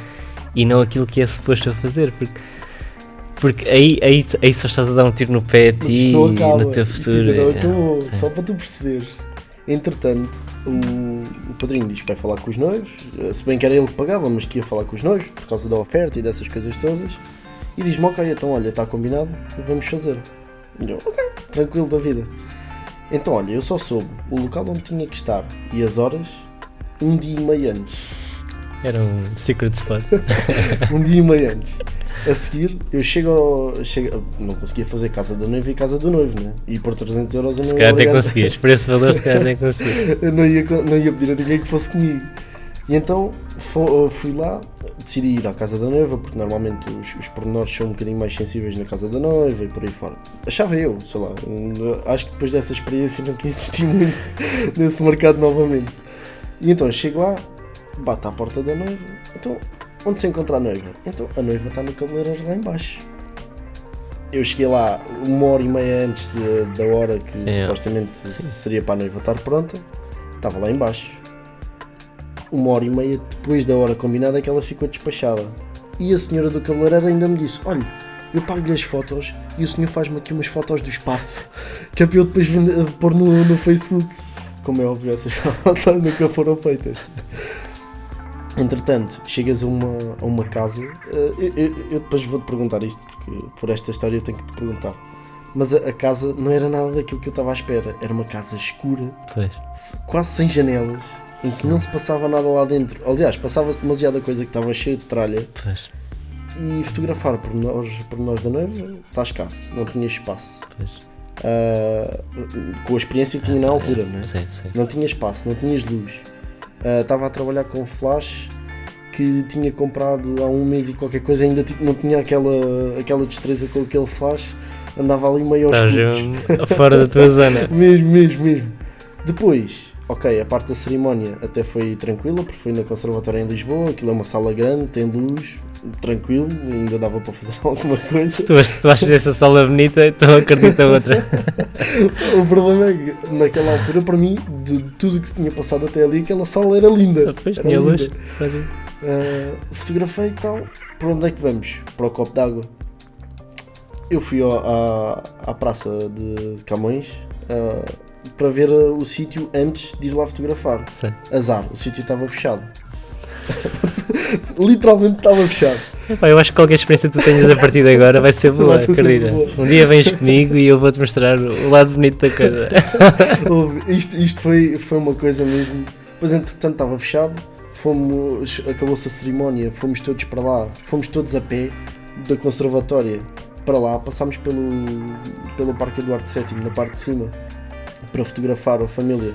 e não aquilo que é suposto a fazer, porque aí só estás a dar um tiro no pé a ti e no teu futuro. Só para tu perceberes. Entretanto, o padrinho diz que vai falar com os noivos, se bem que era ele que pagava, mas que ia falar com os noivos por causa da oferta e dessas coisas todas, e diz-me: ok, então olha, está combinado, vamos fazer. E eu, ok, tranquilo da vida. Então olha, eu só soube o local onde tinha que estar e as horas um dia e meio antes. Era um secret spot. Um dia e meio antes. A seguir, eu chego, não conseguia fazer casa da noiva e casa do noivo, né? E por 300€ eu não ia. Se calhar até conseguias, por esse valor se calhar até conseguias. Eu não ia pedir a ninguém que fosse comigo. E então fui lá, decidi ir à casa da noiva, porque normalmente os pormenores são um bocadinho mais sensíveis na casa da noiva e por aí fora. Achava eu, sei lá, acho que depois dessa experiência não quis insistir muito nesse mercado novamente. E então chego lá, bato à porta da noiva, então onde se encontra a noiva? Então a noiva está no cabeleireiro lá em baixo. Eu cheguei lá 1h30 antes da hora que supostamente seria para a noiva estar pronta, estava lá em baixo. 1h30 depois da hora combinada é que ela ficou despachada. E a senhora do cabeleireiro ainda me disse: olha, eu pago-lhe as fotos e o senhor faz-me aqui umas fotos do espaço, que é para eu depois pôr no Facebook. Como é óbvio, essas fotos nunca foram feitas. Entretanto, chegas a uma casa, eu depois vou-te perguntar isto, porque por esta história eu tenho que te perguntar. Mas a casa não era nada daquilo que eu estava à espera. Era uma casa escura, quase sem janelas, em que não se passava nada lá dentro. Aliás, passava-se demasiada coisa, que estava cheio de tralha. Pois. E fotografar pormenores da noiva está escasso, não tinha espaço. Com a experiência que tinha na altura, né? Sim. Não tinha espaço, não tinhas luz. Estava a trabalhar com flash que tinha comprado há um mês e qualquer coisa, ainda não tinha aquela destreza com aquele flash, andava ali meio aos pulos. Fora da tua zona. mesmo. Depois, ok, a parte da cerimónia até foi tranquila, porque foi na Conservatória em Lisboa, aquilo é uma sala grande, tem luz, tranquilo, ainda dava para fazer alguma coisa. Se tu achas essa sala bonita, tu acredita outra. O problema é que naquela altura, para mim, de tudo o que se tinha passado até ali, aquela sala era linda. Pois, tinha luz. Fotografei e tal. Para onde é que vamos? Para o copo d'água. Eu fui à praça de Camões para ver o sítio antes de ir lá fotografar. Sim. Azar, o sítio estava fechado. Literalmente estava fechado. Eu acho que qualquer experiência que tu tenhas a partir de agora vai ser boa, acredita. Um dia vens comigo e eu vou-te mostrar o lado bonito da coisa. Isto foi uma coisa mesmo. Depois, entretanto, estava fechado. Acabou-se a cerimónia, fomos todos para lá, fomos todos a pé da Conservatória para lá, passámos pelo Parque Eduardo VII, na parte de cima, para fotografar a família.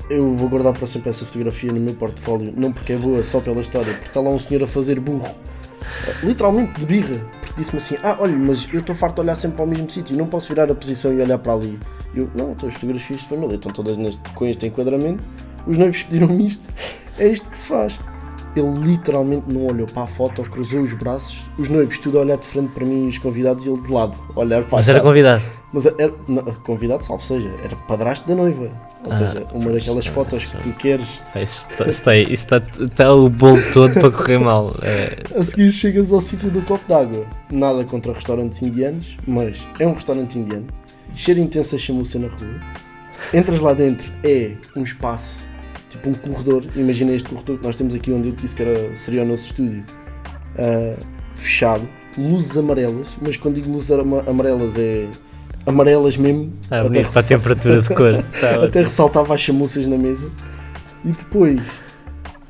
Eu vou guardar para sempre essa fotografia no meu portfólio, não porque é boa, só pela história, porque está lá um senhor a fazer burro, literalmente de birra, porque disse-me assim: olha, mas eu estou farto de olhar sempre para o mesmo sítio, não posso virar a posição e olhar para ali. Eu, não, as fotografias de família estão todas com este enquadramento, os noivos pediram-me isto, é isto que se faz. Ele literalmente não olhou para a foto, cruzou os braços, os noivos tudo a olhar de frente para mim e os convidados, e ele de lado, a olhar para a Mas era convidado? Mas era convidado, salvo seja, era padrasto da noiva. Ou seja, uma daquelas fotos que tu queres. Isso está o bolo todo para correr mal. A seguir chegas ao sítio do copo d'água. Nada contra restaurantes indianos, mas é um restaurante indiano. Cheiro intenso a chamuça na rua. Entras lá dentro, é um espaço, tipo um corredor. Imagina este corredor que nós temos aqui, onde eu te disse que seria o nosso estúdio. Fechado, luzes amarelas, mas quando digo luzes amarelas é amarelas mesmo, até para a temperatura de cor. Até ressaltava as chamuças na mesa. E depois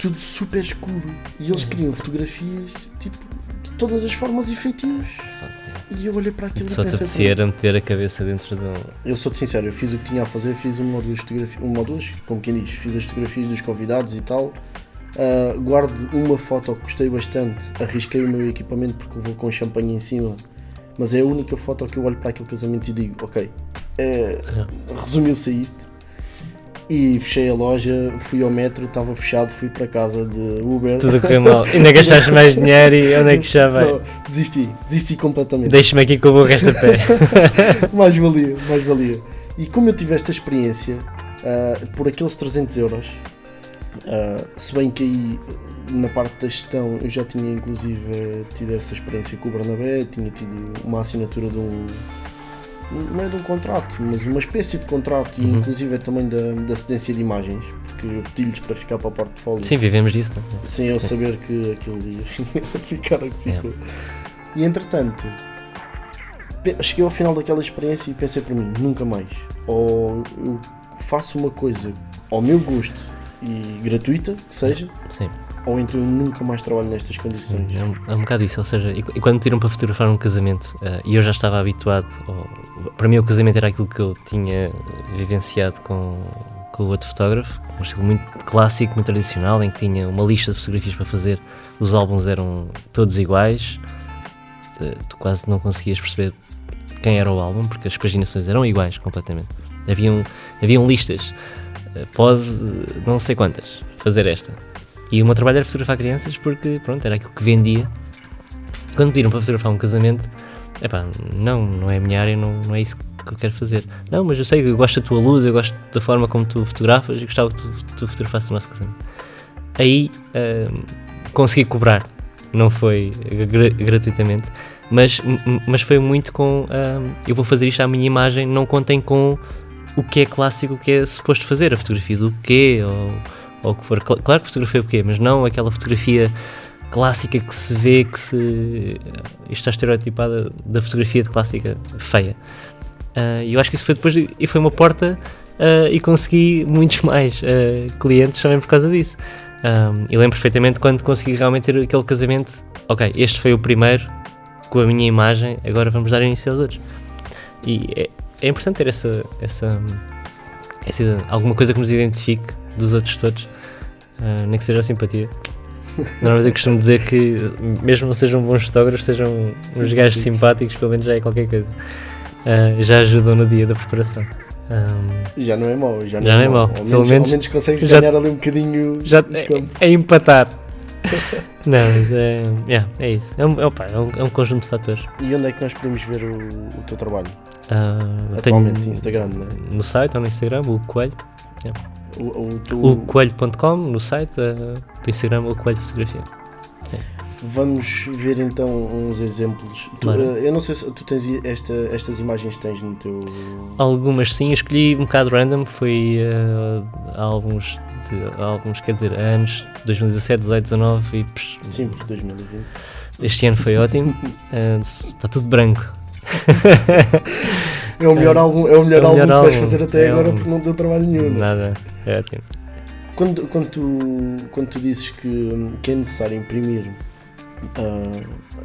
tudo super escuro. E eles queriam fotografias, tipo, de todas as formas e feitios. E eu olhei para aquilo Só e te pensei... apetecer a meter a cabeça dentro de um... Eu sou-te sincero, eu fiz o que tinha a fazer, fiz uma ou duas, como quem diz, fiz as fotografias dos convidados e tal. Guardo uma foto que gostei bastante, arrisquei o meu equipamento porque levou com champanhe em cima, mas é a única foto que eu olho para aquele casamento e digo, ok, resumiu-se a isto. E fechei a loja, fui ao metro, estava fechado, fui para casa de Uber. Tudo correu mal. Ainda gastaste mais dinheiro e onde é que já vai? Não, desisti completamente. Deixa-me aqui com o resto a pé. mais valia. E como eu tive esta experiência, por aqueles 300 euros, se bem que aí na parte da gestão eu já tinha inclusive tido essa experiência com o Bernabé, tinha tido uma assinatura de não é de um contrato, mas uma espécie de contrato, e inclusive é também da cedência de imagens, porque eu pedi-lhes para ficar para o portfólio. Sim, vivemos disso, não é? Sem eu saber que aquilo ia ficar o que ficou. E entretanto, cheguei ao final daquela experiência e pensei para mim, nunca mais. Ou eu faço uma coisa ao meu gosto e gratuita, que seja, Sim. ou então eu nunca mais trabalho nestas condições. Sim, é um bocado isso, ou seja, e quando me tiram para fotografar um casamento, e eu já estava habituado, para mim o casamento era aquilo que eu tinha vivenciado com o outro fotógrafo, um estilo muito clássico, muito tradicional, em que tinha uma lista de fotografias para fazer, os álbuns eram todos iguais, tu quase não conseguias perceber quem era o álbum, porque as paginações eram iguais completamente, haviam listas, pose não sei quantas, fazer esta. E o meu trabalho era fotografar crianças porque, pronto, era aquilo que vendia. E quando me pediram para fotografar um casamento, não é a minha área, não é isso que eu quero fazer. Não, mas eu sei que eu gosto da tua luz, eu gosto da forma como tu fotografas e gostava que tu fotografasses o nosso casamento. Aí consegui cobrar, não foi gratuitamente, mas foi muito com, eu vou fazer isto à minha imagem, não contem com o que é clássico, o que é suposto fazer, a fotografia do quê, ou o que for. Claro que fotografia o quê, mas não aquela fotografia clássica que se vê, isto está estereotipada da fotografia de clássica feia. E eu acho que isso foi depois, e foi uma porta, e consegui muitos mais clientes também por causa disso. E lembro perfeitamente quando consegui realmente ter aquele casamento, ok, este foi o primeiro, com a minha imagem, agora vamos dar início aos outros. E é importante ter essa alguma coisa que nos identifique dos outros todos, nem que seja a simpatia. Normalmente eu costumo dizer que mesmo não sejam bons fotógrafos, sejam uns gajos simpáticos, pelo menos já é qualquer coisa. Já ajudam no dia da preparação. Já não é mau, já não é mau. Ao menos consegues ganhar ali um bocadinho já é empatar. Não, mas é isso. É um conjunto de fatores. E onde é que nós podemos ver o teu trabalho? Atualmente, Instagram, não é? No site ou no Instagram, o Coelho. O coelho.com, no site do Instagram, o Coelho Fotografia. Sim. Vamos ver então uns exemplos. Claro. Eu não sei se tu tens estas imagens que tens no teu... Algumas sim, eu escolhi um bocado random, foi álbuns, quer dizer, anos 2017, 18, 19 e... Sim, porque 2020. Este ano foi ótimo, está tudo branco. É o melhor álbum que vais fazer até agora porque não deu trabalho nenhum. Nada, é ótimo. Quando tu dizes que é necessário imprimir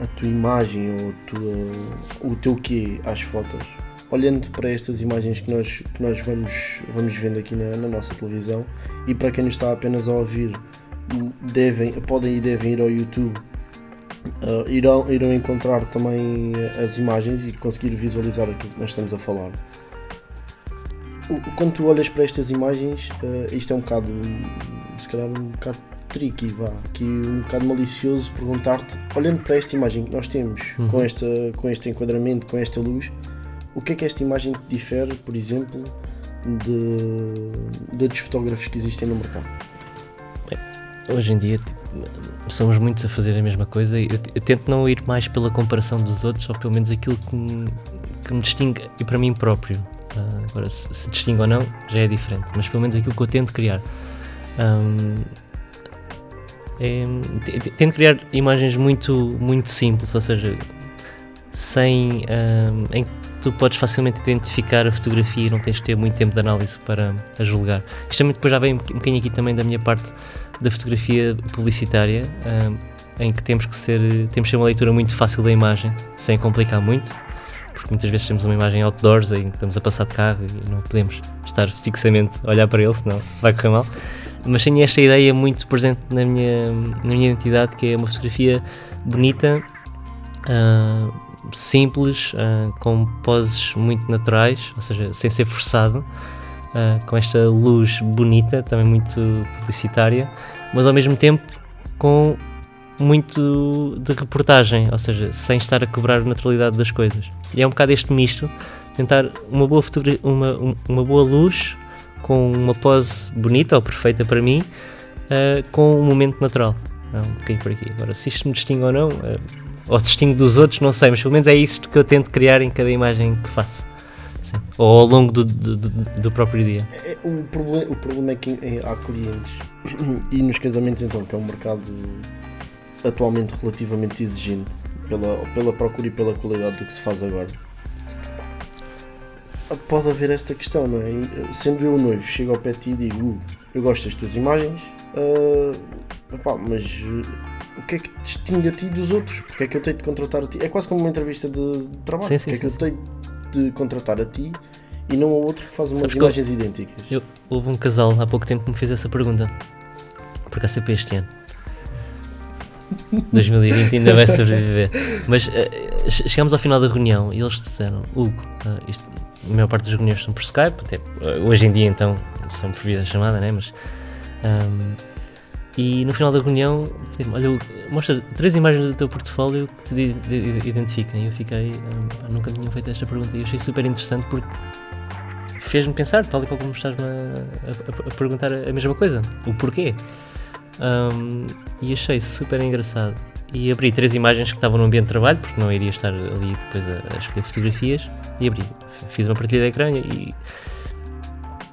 a tua imagem ou o teu quê às fotos, olhando para estas imagens que nós vamos vendo aqui na nossa televisão, e para quem nos está apenas a ouvir, podem e devem ir ao YouTube, irão encontrar também as imagens e conseguir visualizar aquilo que nós estamos a falar. Quando tu olhas para estas imagens, isto é um bocado, se calhar um bocado tricky, aqui um bocado malicioso perguntar-te, olhando para esta imagem que nós temos, com este enquadramento, com esta luz, o que é que esta imagem te difere, por exemplo, de outros fotógrafos que existem no mercado? Hoje em dia somos muitos a fazer a mesma coisa e eu tento não ir mais pela comparação dos outros, ou pelo menos aquilo que me distingue e para mim próprio. Agora, se distingue ou não, já é diferente, mas pelo menos aquilo que eu tento criar. Tento criar imagens muito, muito simples, ou seja, em que tu podes facilmente identificar a fotografia e não tens de ter muito tempo de análise para a julgar. Isto também depois já vem um bocadinho aqui também da minha parte da fotografia publicitária, em que temos que ter uma leitura muito fácil da imagem, sem complicar muito, porque muitas vezes temos uma imagem outdoors em que estamos a passar de carro e não podemos estar fixamente a olhar para ele, senão vai correr mal. Mas tenho esta ideia muito presente na minha identidade, que é uma fotografia bonita, simples, com poses muito naturais, ou seja, sem ser forçado, com esta luz bonita, também muito publicitária, mas ao mesmo tempo com muito de reportagem, ou seja, sem estar a cobrar a naturalidade das coisas. E é um bocado este misto, tentar uma boa fotografia, uma boa luz, com uma pose bonita ou perfeita para mim, com um momento natural. Um bocadinho por aqui. Agora, se isto me distingue ou não, ou se distingue dos outros, não sei, mas pelo menos é isto que eu tento criar em cada imagem que faço. Sim. Ou ao longo do próprio dia. O problema é que há clientes, e nos casamentos então, que é um mercado atualmente relativamente exigente pela procura e pela qualidade do que se faz agora, pode haver esta questão, não é? Sendo eu o noivo, chego ao pé de ti e digo, eu gosto das tuas imagens, mas o que é que distingue a ti dos outros? Porque é que eu tenho de contratar a ti? É quase como uma entrevista de trabalho. Porque é que eu tenho de contratar a ti e não a outro que faz umas imagens idênticas? Houve um casal há pouco tempo que me fez essa pergunta, por acaso foi para este ano. 2020 ainda vai sobreviver. Mas chegámos ao final da reunião e eles disseram, Hugo, a maior parte das reuniões são por Skype, até hoje em dia então são por videochamada, né? Mas e no final da reunião, olha, mostra 3 imagens do teu portfólio que te identifiquem. E eu fiquei, nunca me tinham feito esta pergunta e achei super interessante porque fez-me pensar, tal e qual como estás-me a perguntar a mesma coisa, o porquê. E achei super engraçado. E abri 3 imagens que estavam no ambiente de trabalho, porque não iria estar ali depois a escolher fotografias, e fiz uma partilha de ecrã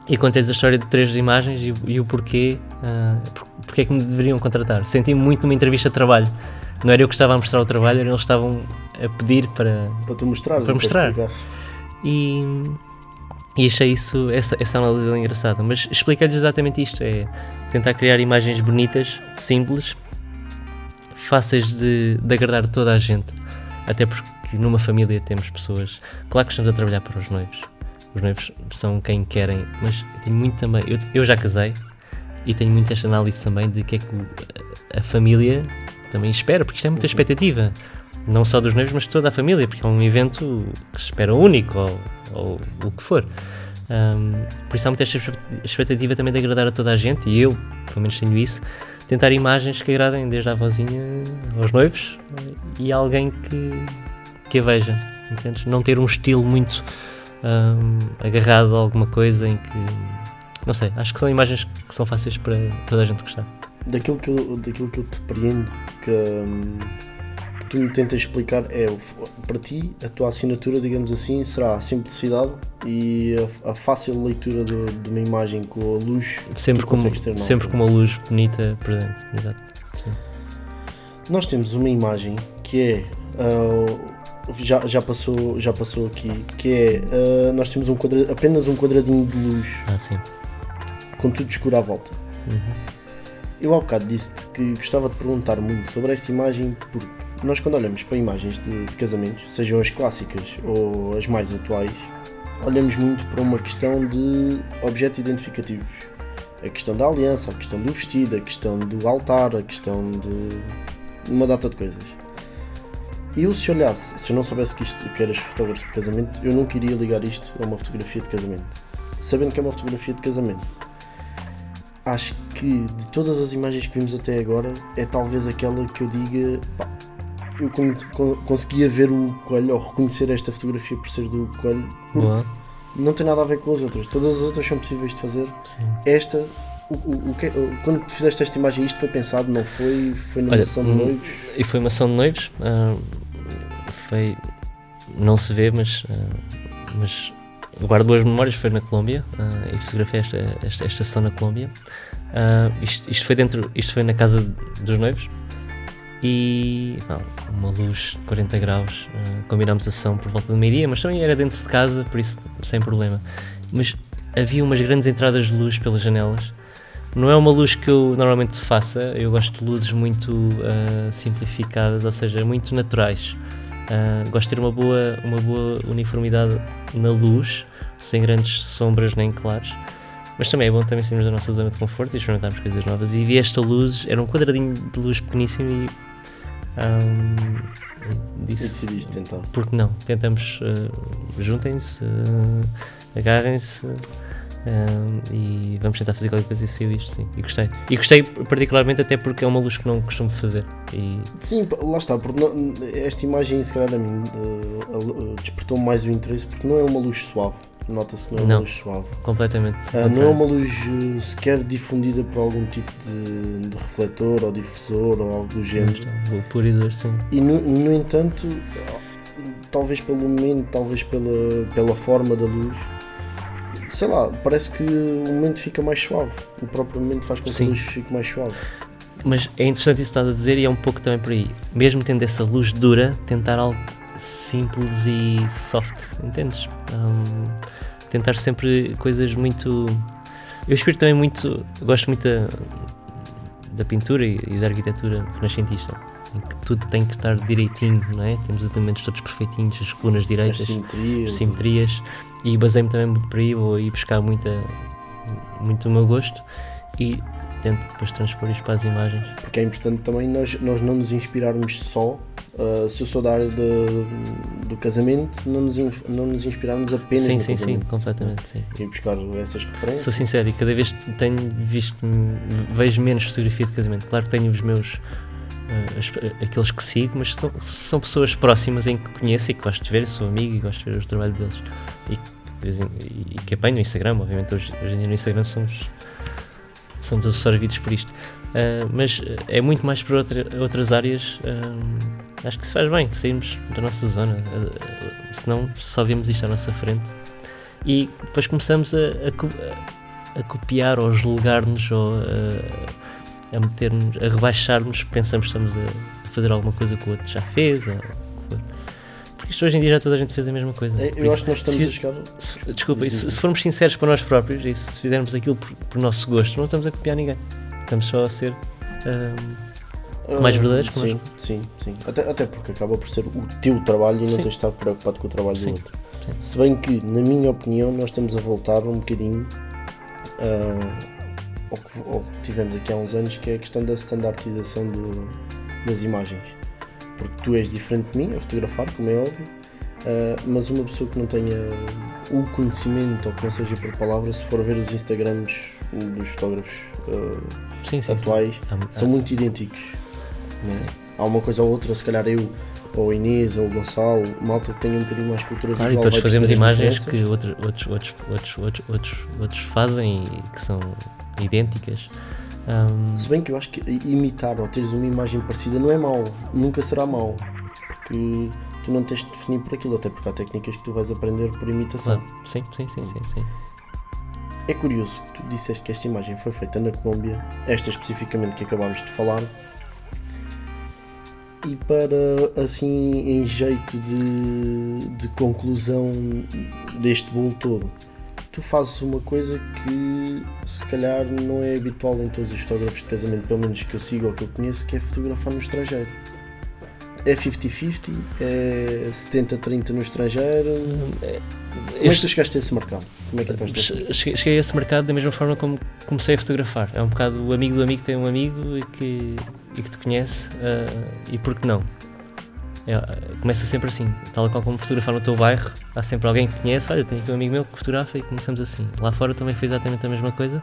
e contei-lhes a história de 3 imagens e o porquê, porque é que me deveriam contratar. Senti-me muito numa entrevista de trabalho. Não era eu que estava a mostrar o trabalho, eles estavam a pedir para tu mostrares, para mostrar. E achei essa análise engraçada. Mas expliquei-lhes exatamente isto: é tentar criar imagens bonitas, simples, fáceis de agradar toda a gente. Até porque numa família temos pessoas, claro que estamos a trabalhar para os noivos. Os noivos são quem querem, mas tenho muito também, eu já casei e tenho muito esta análise também de que é que a família também espera, porque isto é muita expectativa, não só dos noivos, mas de toda a família, porque é um evento que se espera único ou o que for. Por isso há muita expectativa também de agradar a toda a gente, e eu, pelo menos tenho isso, tentar imagens que agradem desde a avózinha aos noivos e alguém que a veja, entendes? Não ter um estilo muito agarrado a alguma coisa em que, não sei, acho que são imagens que são fáceis para toda a gente gostar. Daquilo que eu te apreendo, que tu me tentas explicar, para ti, a tua assinatura, digamos assim, será a simplicidade e a fácil leitura de uma imagem com a luz sempre com uma luz bonita presente. Exato. Sim. Nós temos uma imagem que é já passou aqui, que é nós temos apenas um quadradinho de luz com tudo escuro à volta. Eu há bocado disse-te que gostava de perguntar muito sobre esta imagem, porque nós, quando olhamos para imagens de casamentos, sejam as clássicas ou as mais atuais, olhamos muito para uma questão de objetos identificativos. A questão da aliança, a questão do vestido, a questão do altar, a questão de uma data de coisas. E eu, se eu não soubesse que eras fotógrafo de casamento, eu nunca iria ligar isto a uma fotografia de casamento. Sabendo que é uma fotografia de casamento, acho que de todas as imagens que vimos até agora, é talvez aquela que eu diga, eu conseguia ver o Coelho, ou reconhecer esta fotografia por ser do Coelho, porque não tem nada a ver com as outras. Todas as outras são possíveis de fazer. Sim. Esta, quando tu fizeste esta imagem, isto foi pensado, não foi? Foi numa ação de noivos? E foi uma ação de noivos. Não se vê, mas guardo boas memórias. Foi na Colômbia e fotografei esta sessão na Colômbia. Isto foi na casa dos noivos. e uma luz de 40 graus, combinámos a sessão por volta do meio-dia, mas também era dentro de casa, por isso sem problema. Mas havia umas grandes entradas de luz pelas janelas. Não é uma luz que eu normalmente faça, eu gosto de luzes muito simplificadas, ou seja, muito naturais. Gosto de ter uma boa uniformidade na luz, sem grandes sombras nem claros. Mas também é bom também sairmos da nossa zona de conforto e experimentarmos coisas novas. E vi esta luz, era um quadradinho de luz pequeníssimo e disse... E decidiste então? Porque não? Tentamos, juntem-se, agarrem-se e vamos tentar fazer qualquer coisa e saiu isto, sim. E gostei. E gostei particularmente até porque é uma luz que não costumo fazer. Sim, lá está, porque esta imagem se calhar a mim despertou mais o interesse porque não é uma luz suave. Nota-se que não é uma luz suave. Completamente. Não é uma luz sequer difundida por algum tipo de refletor ou difusor ou algo do género. O puridor, sim. E no entanto, talvez pelo momento, talvez pela forma da luz, sei lá, parece que o momento fica mais suave. O próprio momento faz com que a luz fique mais suave. Mas é interessante isso que estás a dizer e é um pouco também por aí. Mesmo tendo essa luz dura, tentar algo simples e soft, entendes? Tentar sempre coisas muito... Eu inspiro também muito, gosto muito da pintura e da arquitetura renascentista, em que tudo tem que estar direitinho, não é? Temos os elementos todos perfeitinhos, as colunas direitas, as simetrias, e baseio-me também muito por aí, vou aí buscar muito o meu gosto e tento depois transpor isto para as imagens. Porque é importante também nós não nos inspirarmos só, se eu sou da área do casamento, não nos inspirarmos apenas no casamento. Sim, completamente, sim. E buscar essas referências. Sou sincero, e cada vez vejo menos fotografia de casamento. Claro que tenho os meus, aqueles que sigo, mas são pessoas próximas em que conheço e que gosto de ver, sou amigo e gosto de ver o trabalho deles. E que apanho no Instagram, obviamente hoje em dia no Instagram somos absorvidos por isto. Mas é muito mais por outras áreas. Acho que se faz bem sairmos da nossa zona, senão só vemos isto à nossa frente e depois começamos a copiar ou a julgar-nos ou a meter-nos, a rebaixar-nos, pensamos que estamos a fazer alguma coisa que o outro já fez, porque isto hoje em dia já toda a gente fez a mesma coisa. Eu acho que nós estamos a chegar... Desculpa, se formos sinceros para nós próprios e se fizermos aquilo por nosso gosto, não estamos a copiar ninguém, estamos só a ser mais verdadeiros. Sim. Até porque acaba por ser o teu trabalho e não tens de estar preocupado com o trabalho do outro. Sim. Se bem que, na minha opinião, nós estamos a voltar um bocadinho ao que tivemos aqui há uns anos, que é a questão da standardização das imagens. Porque tu és diferente de mim a fotografar, como é óbvio, mas uma pessoa que não tenha o conhecimento ou que não seja por palavras, se for ver os Instagrams dos fotógrafos atuais, são muito idênticos. Né? Há uma coisa ou outra, se calhar eu, ou a Inês, ou o Gonçalo, malta que tenha um bocadinho mais cultura visual. E todos fazemos imagens que outros fazem e que são idênticas. Se bem que eu acho que imitar ou teres uma imagem parecida não é mau, nunca será mau, porque tu não tens de definir por aquilo, até porque há técnicas que tu vais aprender por imitação. Claro. Sim. É curioso que tu disseste que esta imagem foi feita na Colômbia, esta especificamente que acabámos de falar, e para, assim, em jeito de conclusão deste bolo todo, tu fazes uma coisa que se calhar não é habitual em todos os fotógrafos de casamento, pelo menos que eu sigo ou que eu conheço, que é fotografar no estrangeiro. É 50-50, é 70-30 no estrangeiro. Como é que tu chegaste a esse mercado? Como é que cheguei a esse mercado da mesma forma como comecei a fotografar. É um bocado o amigo do amigo tem um amigo e que te conhece, e por que não? Começa sempre assim, tal qual como fotografar no teu bairro, há sempre alguém que conhece, olha, tenho aqui um amigo meu que fotografa e começamos assim. Lá fora também foi exatamente a mesma coisa,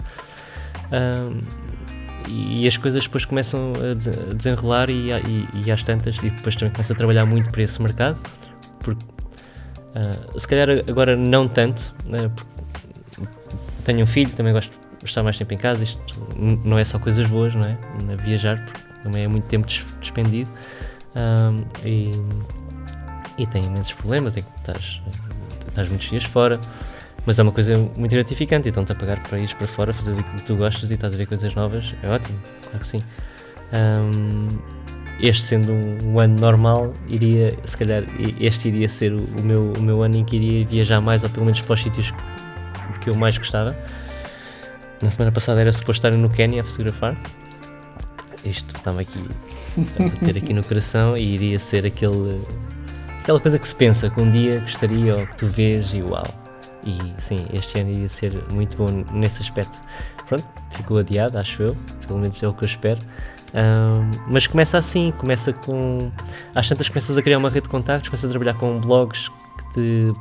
e as coisas depois começam a desenrolar e às tantas, e depois também começo a trabalhar muito para esse mercado, porque se calhar agora não tanto, porque tenho um filho, também gosto de estar mais tempo em casa, isto não é só coisas boas, não é? Viajar, porque também é muito tempo despendido. E tem imensos problemas em que estás muitos dias fora, mas é uma coisa muito gratificante, então-te a pagar para ires para fora, fazeres aquilo que tu gostas e estás a ver coisas novas, é ótimo, claro que sim. este sendo um ano normal, se calhar este iria ser o meu ano em que iria viajar mais, ou pelo menos para os sítios que eu mais gostava. Na semana passada era suposto estar no Quénia a fotografar. Isto está-me aqui a bater aqui no coração, e iria ser aquela coisa que se pensa que um dia gostaria, ou que tu vês e uau. E sim, este ano iria ser muito bom nesse aspecto. Pronto, ficou adiado, acho eu, pelo menos é o que eu espero. Mas começa assim, às tantas começas a criar uma rede de contactos, começas a trabalhar com blogs que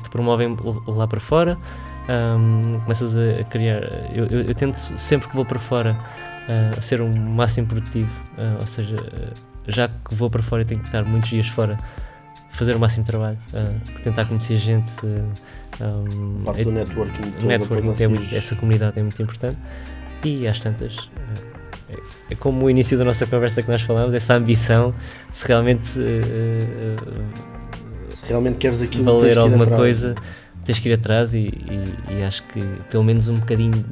te promovem lá para fora. Começas a criar, eu tento sempre que vou para fora a ser o máximo produtivo, ou seja, já que vou para fora e tenho que estar muitos dias fora, fazer o máximo trabalho, tentar conhecer gente, parte do networking, essa comunidade é muito importante. E às tantas, é como o início da nossa conversa que nós falámos, essa ambição, se realmente queres aquilo, valer alguma coisa, tens que ir atrás, e acho que pelo menos um bocadinho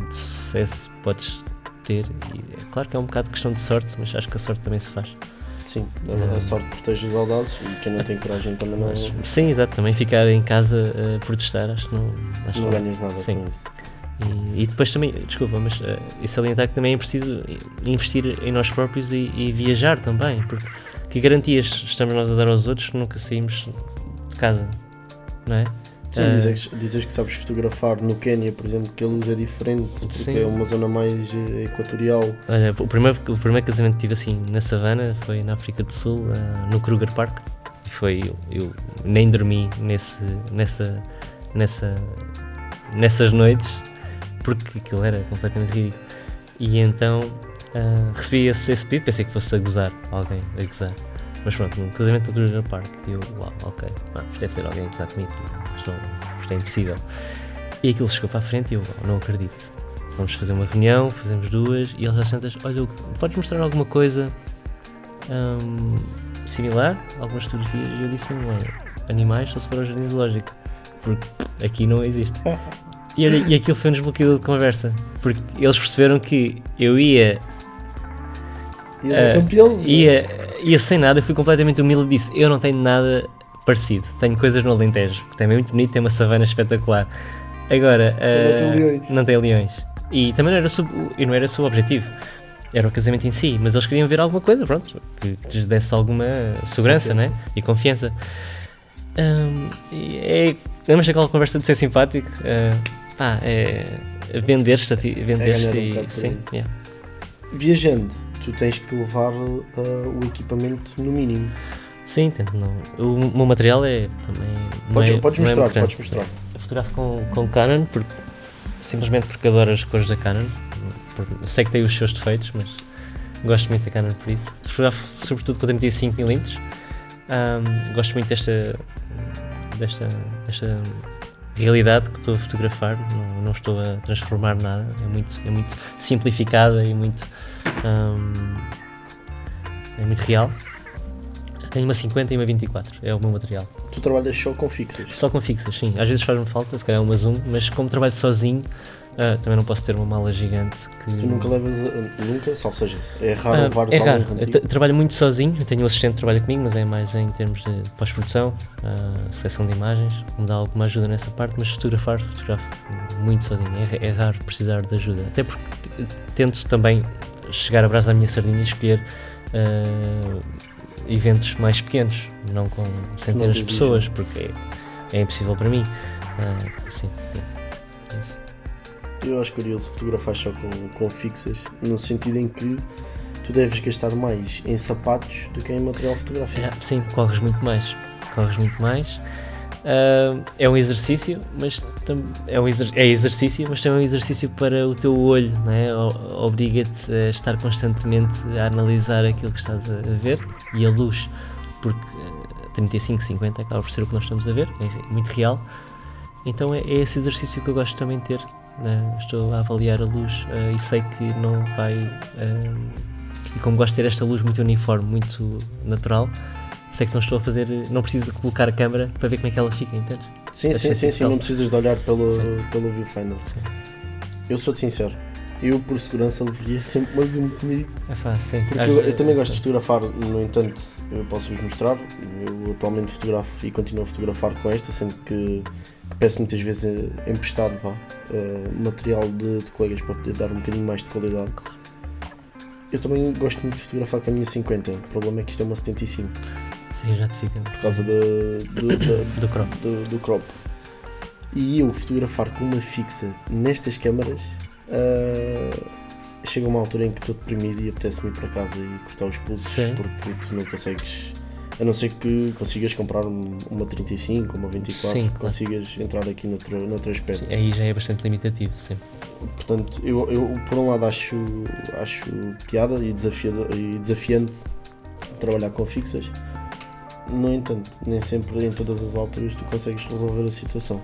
de sucesso podes ter. E é claro que é um bocado de questão de sorte, mas acho que a sorte também se faz. Sim, a sorte protege os audazes, e quem não tem coragem também não... Sim, exato, também ficar em casa a protestar, acho que não ganhas nada com isso. E depois também, desculpa, mas e salientar que também é preciso investir em nós próprios e viajar também, porque que garantias estamos nós a dar aos outros que nunca saímos de casa, não é? Sim, dizes que sabes fotografar no Quénia, por exemplo, que a luz é diferente, porque sim, é uma zona mais equatorial. Olha, o primeiro casamento que tive assim na savana foi na África do Sul, no Kruger Park, e eu nem dormi nessas noites, porque aquilo era completamente ridículo. E então recebi esse pedido, pensei que fosse alguém a gozar. Mas pronto, no casamento do Kruger Park, eu, uau, ok, isto deve ser alguém a gozar comigo, isto é impossível. E aquilo chegou para a frente e eu, não acredito. Vamos fazer uma reunião, fazemos duas, e eles às tantas, olha, podes mostrar alguma coisa similar, algumas fotografias? E eu disse, não, animais só se for ao jardim zoológico, porque aqui não existe. E aquilo foi um desbloqueio de conversa, porque eles perceberam que eu ia sem nada. Eu fui completamente humilde e disse, eu não tenho nada parecido, tenho coisas no Alentejo, que também é muito bonito, tem uma savana espetacular. Agora, não tem leões. E também não era esse o objetivo, era o casamento em si, mas eles queriam ver alguma coisa, pronto, que lhes desse alguma segurança, né? E confiança. Lembras daquela conversa de ser simpático? Vender-te e... Sim, yeah. Viajando, tu tens que levar o equipamento no mínimo. Sim, tento não. O meu material é também... Podes mostrar. Eu fotografo com Canon, simplesmente porque adoro as cores da Canon. Sei que tem os seus defeitos, mas gosto muito da Canon por isso. Fotografo sobretudo com 35mm. Gosto muito desta realidade que estou a fotografar, não estou a transformar nada, é muito simplificada e muito real. Tenho uma 50 e uma 24, é o meu material. Tu trabalhas só com fixas? Só com fixas, sim. Às vezes faz-me falta, se calhar uma zoom, mas como trabalho sozinho, também não posso ter uma mala gigante que... Tu nunca levas, ou seja, é raro levar é raro. Trabalho muito sozinho, eu tenho um assistente que trabalha comigo, mas é mais em termos de pós-produção, seleção de imagens, me dá alguma ajuda nessa parte, mas fotografo muito sozinho, é raro precisar de ajuda, até porque tento também chegar a brasa à minha sardinha e escolher eventos mais pequenos, não com centenas de pessoas, porque é impossível para mim. Sim. Eu acho curioso fotografar só com fixas, no sentido em que tu deves gastar mais em sapatos do que em material fotográfico. Sim, corres muito mais. É um exercício, mas exercício, mas também é um exercício para o teu olho, não é? Obriga-te a estar constantemente a analisar aquilo que estás a ver e a luz, porque 35, 50 acaba por ser o que nós estamos a ver, é muito real. Então é esse exercício que eu gosto também de ter. Estou a avaliar a luz e sei que não vai... e como gosto de ter esta luz muito uniforme, muito natural, sei que não estou a fazer... Não preciso de colocar a câmera para ver como é que ela fica, entendes? Sim, não precisas de olhar pelo viewfinder. Sim. Eu sou-te sincero, Eu, por segurança, levaria sempre mais um comigo. Sim. Porque eu também gosto de fotografar, no entanto, eu posso-vos mostrar. Eu atualmente fotografo e continuo a fotografar com esta, sendo que peço muitas vezes emprestado material de colegas para poder dar um bocadinho mais de qualidade. Eu também gosto muito de fotografar com a minha 50, o problema é que isto é uma 75. Sim, já te fica. Por causa do crop. E eu fotografar com uma fixa nestas câmaras, chega uma altura em que estou deprimido e apetece-me ir para casa e cortar os pulsos. Sim. Porque tu não consegues, a não ser que consigas comprar uma 35 ou uma 24, sim, que consigas entrar aqui noutro aspecto. Sim, aí já é bastante limitativo, sim. Portanto, eu por um lado acho piada e desafiante trabalhar com fixas. No entanto, nem sempre em todas as alturas tu consegues resolver a situação.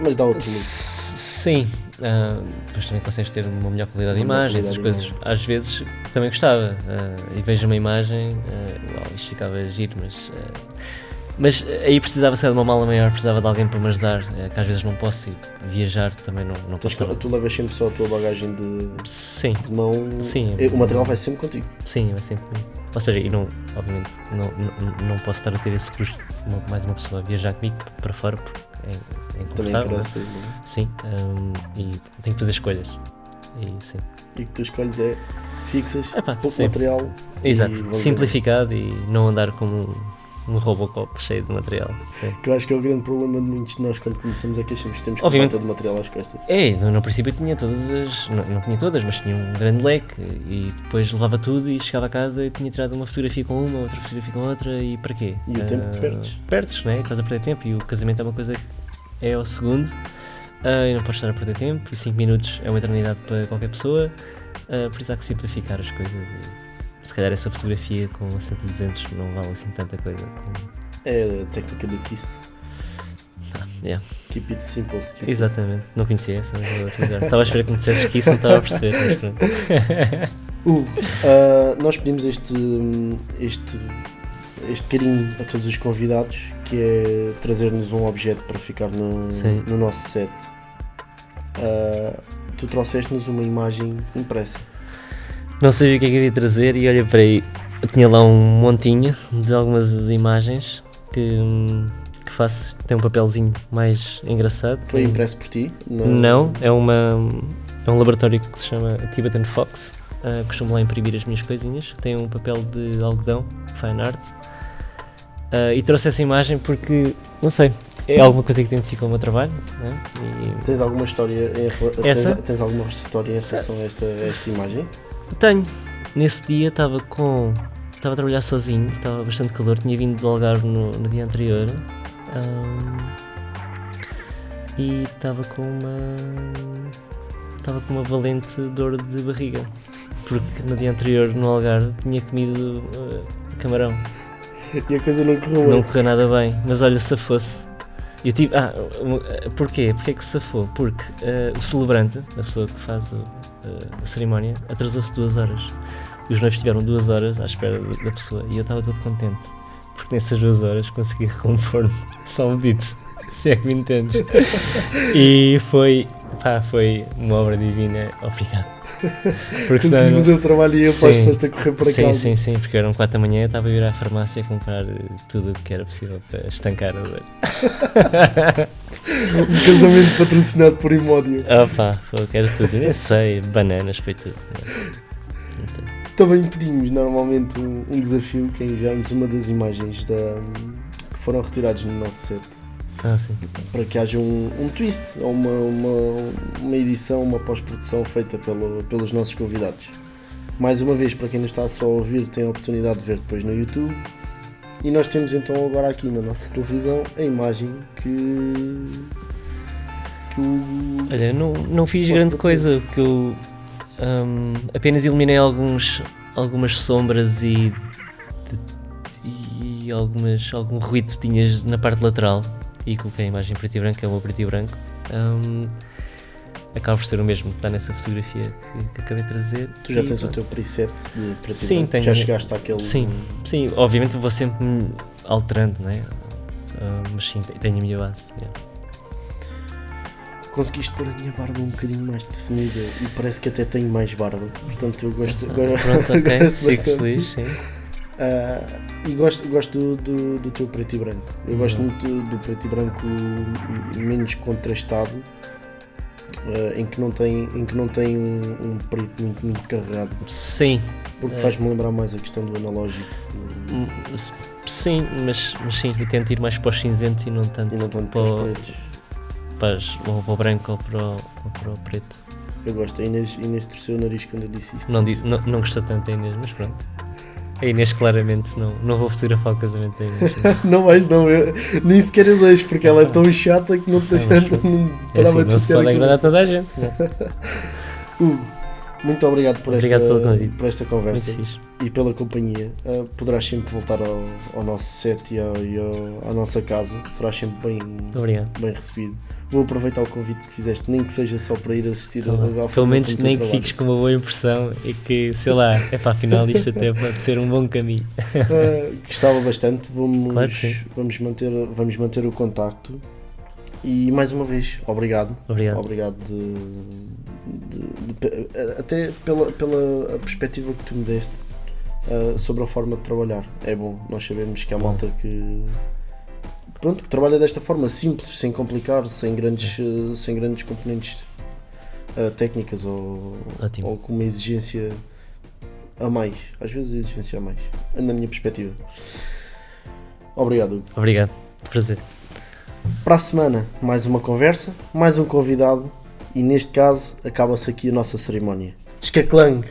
Mas dá outro luto. Sim, depois também consegues ter uma melhor qualidade de imagem, essas coisas. Às vezes também gostava e vejo uma imagem, isto ficava giro, mas aí precisava ser de uma mala maior, precisava de alguém para me ajudar, que às vezes não posso ir viajar, também não posso. Tu levas sempre só a tua bagagem de mão? Sim. O material vai sempre contigo? Sim, vai sempre comigo. Ou seja, e obviamente não posso estar a ter esse custo de mais uma pessoa viajar comigo para fora, porque é também interessa, não é? Sim, e tenho que fazer escolhas. E o que tu escolhes é fixas, pouco sim. Material. Exato, simplificado e não andar como um Robocop cheio de material. Sim. Que eu acho que é o grande problema de muitos de nós quando começamos, é que achamos que temos todo o material às costas. No princípio tinha todas não tinha todas, mas tinha um grande leque e depois levava tudo e chegava a casa e tinha tirado uma fotografia com uma, outra fotografia com outra e para quê? E o tempo perdes, não é? Estás a perder tempo e o casamento é uma coisa que é ao segundo e não podes estar a perder tempo e 5 minutos é uma eternidade para qualquer pessoa, por isso há que simplificar as coisas. Se calhar essa fotografia com a 100-200 não vale assim tanta coisa. É a técnica do KISS. Yeah. Keep it simple, stupid. Exatamente, não conhecia essa, mas vou utilizar. Estava a esperar que me dissesses KISS, não estava a perceber, mas pronto. Nós pedimos este carinho a todos os convidados, que é trazer-nos um objeto para ficar no nosso set. Tu trouxeste-nos uma imagem impressa. Não sabia o que é que eu ia trazer e olha para aí, eu tinha lá um montinho de algumas imagens que faço, tem um papelzinho mais engraçado. Foi impresso por ti? Não, é um laboratório que se chama Tibetan Fox, costumo lá imprimir as minhas coisinhas, tem um papel de algodão, fine art, e trouxe essa imagem porque, não sei, é alguma coisa que identifica o meu trabalho, né? Tens alguma história tens alguma história em relação a esta imagem? Tenho. Nesse dia estava a trabalhar sozinho, estava bastante calor, tinha vindo do Algarve no dia anterior e estava com uma valente dor de barriga, porque no dia anterior no Algarve tinha comido camarão. E a coisa não correu bem. Não correu nada bem, mas olha, se fosse. Eu tive. Porquê? Porquê que se safou? Porque o celebrante, a pessoa que faz a cerimónia, atrasou-se 2 horas. E os noivos estiveram 2 horas à espera da pessoa. E eu estava todo contente, porque nessas 2 horas consegui recompor-me só um bit, se é que me entendes. E foi uma obra divina, obrigado. Porque senão quis fazer o trabalho e eu depois a correr para casa. Sim, porque eram 4 da manhã, estava a ir à farmácia a comprar tudo o que era possível para estancar a dor. Um casamento patrocinado por Imódio. Quero tudo, nem sei, bananas, foi tudo. Também pedimos normalmente um desafio, que é enviarmos uma das imagens que foram retiradas no nosso set. Sim. Para que haja um twist ou uma edição, uma pós-produção feita pelos nossos convidados. Mais uma vez, para quem não está só a ouvir, tem a oportunidade de ver depois no YouTube. E nós temos então agora aqui na nossa televisão a imagem que Olha, não fiz grande coisa, porque eu apenas eliminei algumas sombras e algum ruído que tinhas na parte lateral e coloquei a imagem preto e branco, é o meu preto e branco. Acaba por ser o mesmo que está nessa fotografia que acabei de trazer. Tu já tens o teu preset de preto e branco? Sim, tenho. Já chegaste àquele... Sim, obviamente vou sempre alterando, não é? Mas sim, tenho a minha base. conseguiste pôr a minha barba um bocadinho mais definida e parece que até tenho mais barba, portanto eu gosto, Pronto, ok, gosto fico bastante. feliz, sim. E gosto do teu preto e branco. Eu gosto muito do preto e branco menos contrastado, em que não tem um preto muito carregado, Sim, porque faz-me lembrar mais a questão do analógico. sim, mas sim, e tento ir mais para o cinzento e não tanto, E não tanto para, para o, os pretos. ou para o branco ou para o preto. Eu gosto. A Inês torceu o nariz quando eu disse isto. Não gostou tanto da Inês, mas pronto. A Inês claramente não vou fotografar o casamento da Inês. Não vais, não. Eu nem sequer eu deixo, porque ela é tão chata que não te mas deixa. pronto. Não É assim, parava de não se chatear pode a agradar cabeça. toda a gente. Não. Hugo, muito obrigado por Obrigado pelo convite. por esta conversa Muito fixe. e pela companhia. Poderás sempre voltar ao nosso set e à nossa casa. Serás sempre Obrigado. bem recebido. Vou aproveitar o convite que fizeste, nem que seja só para ir assistir Tá lá. ao Pelo menos como tu nem que trabalhas. fiques com uma boa impressão e que, sei lá, afinal isto até pode ser um bom caminho. Gostava bastante. Claro que sim. Vamos manter o contacto. E mais uma vez, obrigado. Obrigado. Até pela perspectiva que tu me deste sobre a forma de trabalhar. É bom, nós sabemos que há malta que trabalha desta forma simples, sem complicar, sem grandes componentes técnicas ou com uma exigência a mais. Às vezes exigência a mais, na minha perspectiva. Obrigado, Hugo. Obrigado. Prazer. Para a semana, mais uma conversa, mais um convidado e neste caso acaba-se aqui a nossa cerimónia. Escaclang!